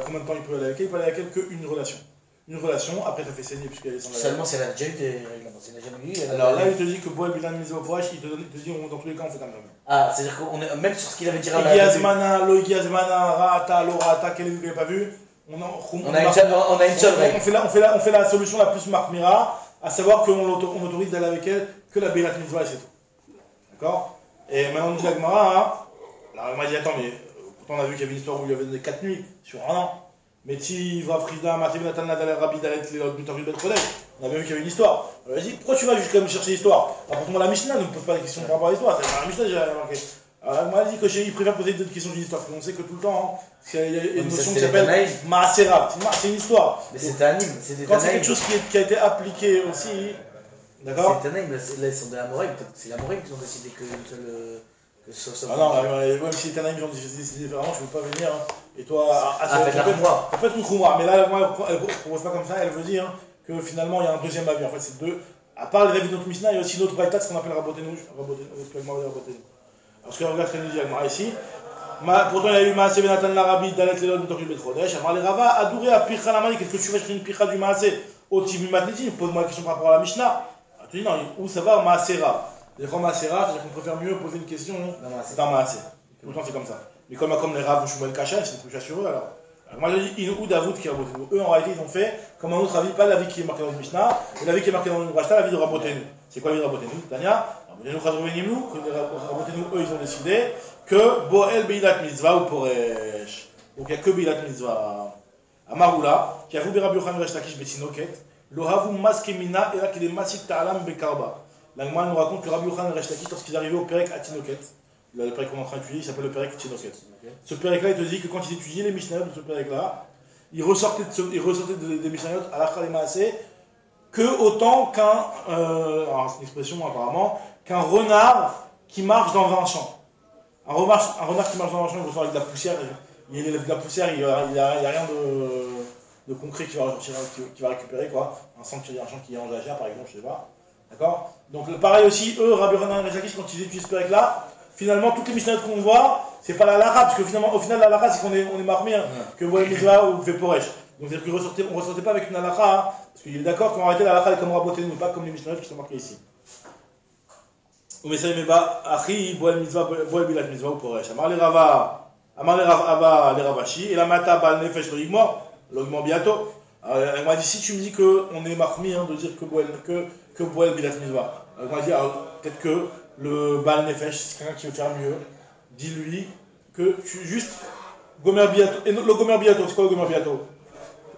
[SPEAKER 1] combien de temps il peut aller avec elle? Il peut aller avec elle qu'une relation. Une relation, après ça fait saigner puisqu'elle est sans la
[SPEAKER 2] seulement, c'est la déjà eu des règlements. C'est la jamais eu.
[SPEAKER 1] Alors là, il te dit que Boel Beilat Mitzvah ou Koresh, il te dit dans tous les cas on fait comme ça.
[SPEAKER 2] Ah, c'est-à-dire qu'on est même sur ce qu'il avait dit Rav.
[SPEAKER 1] Igiazmana, lo Igiazmana, Ra'ata, lo Ra'ata, quel est vous qui l'avez pas vu? On
[SPEAKER 2] a une seule règle.
[SPEAKER 1] On fait la solution la plus marmira, à savoir qu'on autorise d'aller avec elle que la Beilat Mitzvah et c'est tout. D'accord? Et maintenant on dit la Gemara, hein, la Gemara dit attends, mais pourtant on a vu qu'il y avait une histoire où il y avait donné 4 nuits sur un an. Mais si va Frida, Mativ, Nathan, Nadal, Rabbi, Dalet, Butor, Bet Kodesh, on a bien vu qu'il y avait une histoire. Alors il dit pourquoi tu vas jusqu'à me chercher l'histoire? Apporte-moi la Mishnah, ne me pose pas des questions par rapport à l'histoire. C'est la Mishnah, j'ai remarqué. Alors moi, il dit que il préfère poser des questions d'une histoire, parce qu'on sait que tout le temps, hein, il y a une notion qui s'appelle Maasera. C'est une histoire.
[SPEAKER 2] Mais c'est Tanim.
[SPEAKER 1] Quand c'est quelque chose qui a été appliqué aussi, d'accord?
[SPEAKER 2] C'est Tanim, là, ils sont de l'Amorim. Peut-être que c'est l'Amorim qui ont décidé que ce soit.
[SPEAKER 1] Ah non, même si les Tanaïm ont décidé différemment, je ne peux pas venir. Hein. Et toi,
[SPEAKER 2] faites la Khumra.
[SPEAKER 1] Ça peut être une Khumra, mais là, moi, elle ne propose pas comme ça, elle veut dire que finalement, il y a un deuxième avis. En fait, c'est deux. À part les avis de notre Mishnah, il y a aussi notre Braïtat, ce qu'on appelle Rabotenu. Parce que regarde ce qu'elle nous dit Agmara ici. Pourtant, il y a eu Maasé Benatan l'Arabi, Dalet Lelot, Betoril Betrodesh. Alors, les Rava, Adouré, à Picha Lamani, qu'est-ce que tu fais chercher une Picha du Maasé au Tibu Matniti? Pose-moi la question par rapport à la Mishnah. Tu dis non, où ça va Maasera? C'est-à-dire Maasera, c'est-à-dire qu'on préfère mieux poser une question dans Maasé. Tout le temps, c'est comme ça. Mais comme les Rav ou Shumel Kacha, c'est une couche sur eux alors. Moi je dis In ou Davoud qui est Rabotenu. Eux en réalité ils ont fait comme un autre avis, pas l'avis qui est marqué dans le Mishnah, mais l'avis qui est marqué dans le Brashta, l'avis de Rabotenu. C'est quoi l'avis de Rabotenu? Tania, Rabotenu Chadrovenimnu, que les Rabotenu eux ils ont décidé que Boel Beilat Mitzvah ou Poresh. Donc il n'y a que Beilat Mitzvah. Amaroula, qui a vu Rabbi Yochanan Resh Lakish Betinoket, Lohavu Maskemina et là qu'il est Masik Ta'alam Bekarba. L'Agma nous raconte que Rabbi Yochanan Resh Lakish, lorsqu'ils arrivaient au Perek à Tinoket, le Perek qu'on est en train d'étudier, il s'appelle le Perek Tinoket. Ce Perek-là, il te dit que quand ils étudiaient les Mishnayot de ce Perek-là, ils ressortaient des Mishnayot à la Khalemaasé que autant qu'un, alors c'est une expression apparemment, qu'un renard qui marche dans un champ. Un renard qui marche dans un champ, il ressort avec de la poussière, il élève de la poussière, il n'y a rien de concret qui va récupérer quoi, un sang qui est en jachère par exemple, je sais pas. D'accord. Donc pareil aussi, eux, Rabbi Hanan et Rezakish, quand ils étudient ce période là, finalement toutes les mishnayot qu'on voit, c'est pas la halakha, parce que finalement, au final la halakha c'est qu'on est marmé, hein, que Boel Mitzvah ou Veporesh. Donc c'est-à-dire qu'on ne ressortait pas avec une halakha, hein, parce qu'il est d'accord qu'on arrêtait la halakha est comme raboté, mais pas comme les mishnayot qui sont marqués ici. Ou Messaï Meba, Achi, Boel Mitzvah, Boel Bilat Mitzvah ou Poresh. Amar les Rava, Amar les Rava, les Ravashi, et la Mata Bal Nefesh Logmo biato. Elle m'a dit si tu me dis qu'on est marmi hein, de dire que Boel Bilat Mitzvah. Elle m'a dit peut-être que le Bal Nefesh, c'est quelqu'un qui veut faire mieux. Dis-lui que tu juste Gomer Biato. Et le Gomer Biato, c'est quoi le Gomer Biato?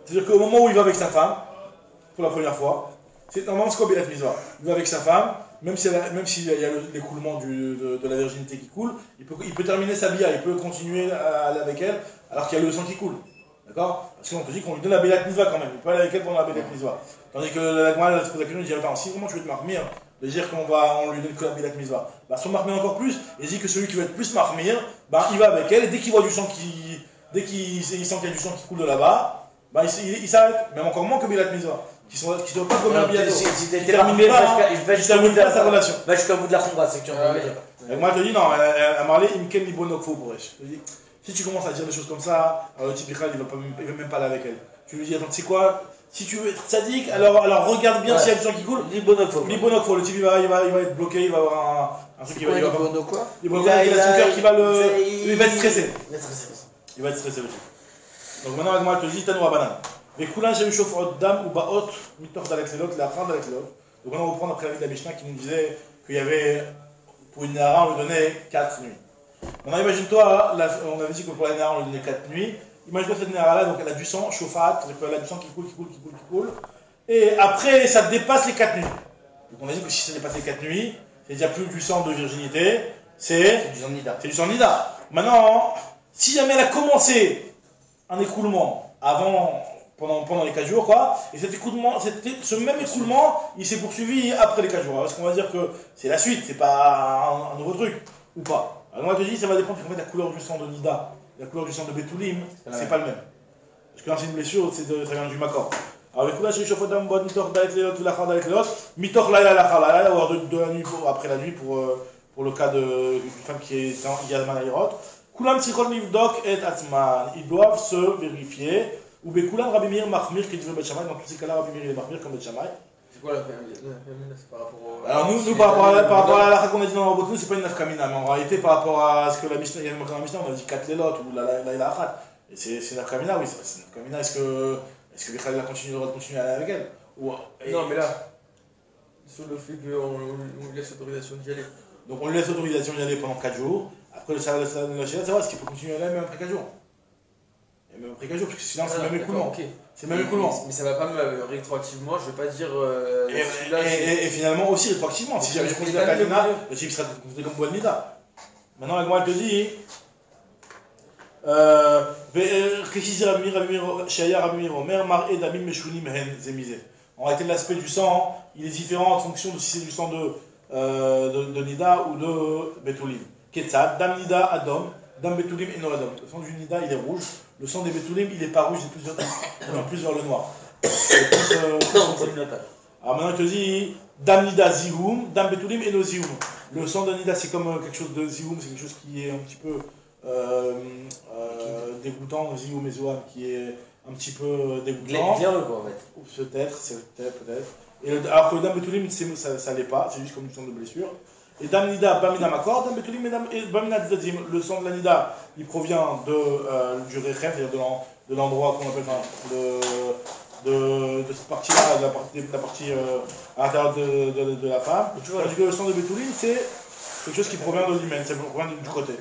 [SPEAKER 1] C'est-à-dire qu'au moment où il va avec sa femme, pour la première fois, normalement c'est quoi Bilat Mitzvah? Il va avec sa femme, même s'il y a l'écoulement de la virginité qui coule, il peut terminer sa bia, il peut continuer à aller avec elle alors qu'il y a le sang qui coule. D'accord? Parce qu'on te dit qu'on lui donne la Bilat Mitzvah quand même, il peut aller avec elle pendant la Bilat Mitzvah. Tandis que la Gemara se pose la question, il dit attends, si vraiment tu veux te marmir, de dire qu'on lui donne que la Bilat Mitzvah, bah si on marmire encore plus, il dit que celui qui veut être plus marmir, bah il va avec elle et dès qu'il voit du sang dès qu'il sent qu'il y a du sang qui coule de là-bas, bah il s'arrête, même encore moins que Bilat Mitzvah. Qui sont pas comme un biato.
[SPEAKER 2] Si t'es terminé, il va jusqu'au bout de
[SPEAKER 1] sa relation.
[SPEAKER 2] Va jusqu'au bout de la khumra, c'est que tu en veux dire.
[SPEAKER 1] Et moi je te dis non, elle m'a parlé, Imken ni bonokfo pour elle. Je te dis, si tu commences à dire des choses comme ça, alors le type il va même pas aller avec elle. Tu lui dis attends, tu sais quoi, si tu veux être sadique, alors regarde bien s'il y a du sang qui coule.
[SPEAKER 2] Li bonokfo.
[SPEAKER 1] Le type il va être bloqué, il va avoir un truc qui va.
[SPEAKER 4] Il a quoi?
[SPEAKER 1] Il a son cœur qui va il va être stressé. Il va être stressé le type. Donc maintenant moi je te dis, Tanou Abanan. Et Koulin, j'ai eu chauffeur d'âme ou baot, mitor d'Alexelot, la fin d'Alexelot. Donc on va reprendre après l'avis de la Mishnah qui nous disait qu'il y avait, pour une Nara, on lui donnait 4 nuits. Maintenant imagine-toi, on avait dit que pour la Nara, on lui donnait 4 nuits. Imagine-toi cette Nara-là, donc elle a du sang, chauffat, elle a du sang qui coule. Et après, ça dépasse les 4 nuits. Donc on a dit que si ça dépasse les 4 nuits, c'est déjà plus du sang de virginité, c'est
[SPEAKER 2] du sang de nida.
[SPEAKER 1] C'est du sang de nida. Maintenant, si jamais elle a commencé un écoulement pendant les 4 jours, quoi, et ce même écoulement, il s'est poursuivi après les 4 jours. Est-ce qu'on va dire que c'est la suite, c'est pas un nouveau truc, ou pas? Alors moi je te dis, ça va dépendre de la couleur du sang de Nida, la couleur du sang de Betoulim, c'est pas le même. Parce que quand c'est une blessure, ça vient du Makor. Alors le coup là, j'ai eu chauffeur d'un bon, mitor d'Alekleot, ou l'achar d'Alekleot, mitor là, ou alors de la nuit après la nuit pour le cas d'une femme qui est en Yadman Ayrot. Koulam Tsichol Nivdok et Atzman, ils doivent se vérifier. Ou Bekoulan Rabbi Meir Mahmir qui dit Bet Shammai, dans tous ces cas-là, Rabbi Meir est Mahmir comme Bet Shammai.
[SPEAKER 3] C'est quoi la famille? C'est par rapport au.
[SPEAKER 1] Alors nous par rapport à la halakha qu'on a dit dans le c'est pas une nafkamina, mais en réalité par rapport à ce que la Mishnah, il y a dans la Mishnah, on a dit 4 lelot ou la ilachat. Et c'est une nafkamina, oui, c'est une nafkamina. Est-ce que Bichal va continuer à aller avec elle?
[SPEAKER 3] Non mais là, sur le fait qu'on lui laisse l'autorisation d'y aller.
[SPEAKER 1] Donc on lui laisse l'autorisation d'y aller pendant 4 jours. Après le salaire de la Shira, c'est vrai, est-ce qu'il peut continuer à aller même après 4 jours? Et même après 4 jours, parce que sinon c'est le même écoulement. C'est le même écoulement.
[SPEAKER 3] Mais ça va pas me rétroactivement, je vais pas dire.
[SPEAKER 1] Et finalement aussi rétroactivement, si j'avais considéré la Kalina, le type serait considéré comme Boel Nida. Maintenant, avec moi, elle te dit. En réalité, l'aspect du sang, il est différent en fonction de si c'est du sang de Nida ou de Betoulim. Ketzad, Dam Nida Adom, Dam Betoulim et no Adom. Le sang du Nida, il est rouge. Le sang des Betoulim, il est pas rouge, il est plus vers le noir. Alors maintenant, il te dit Dam Nida Zihum, Dam Betoulim et no Zihum. Le sang de Nida, c'est comme quelque chose de Zihum, c'est quelque chose qui est un petit peu dégoûtant, Zihum et Zoham, qui est un petit peu dégoûtant.
[SPEAKER 2] Viereux, quoi, en fait.
[SPEAKER 1] Peut-être. Alors que le Dam Betoulim, ça l'est pas, c'est juste comme du sang de blessure. Et Dam Nida, Bamina Makor, Dam Betoulim et Bamina Tzadzim. Le sang de la Nida, il provient du Rechem, c'est-à-dire de l'endroit qu'on appelle, de cette partie-là, de la partie à l'intérieur de la femme. Tandis que le sang de Betoulim, c'est quelque chose qui provient de l'hymen, ça provient du côté.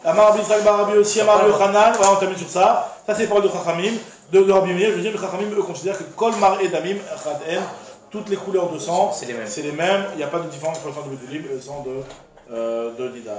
[SPEAKER 1] Amar Abisraël Barabi aussi, Amar Yochanan, voilà, on termine sur ça. Ça, c'est les paroles de Chachamim, de Rabbi Meir. Je veux dire, les Chachamim, eux, considèrent que Kol Mar et Damim, Chaden, toutes les couleurs de sang, c'est les mêmes. Il n'y a pas de différence entre le sang de Betoulim et le sang de Nida.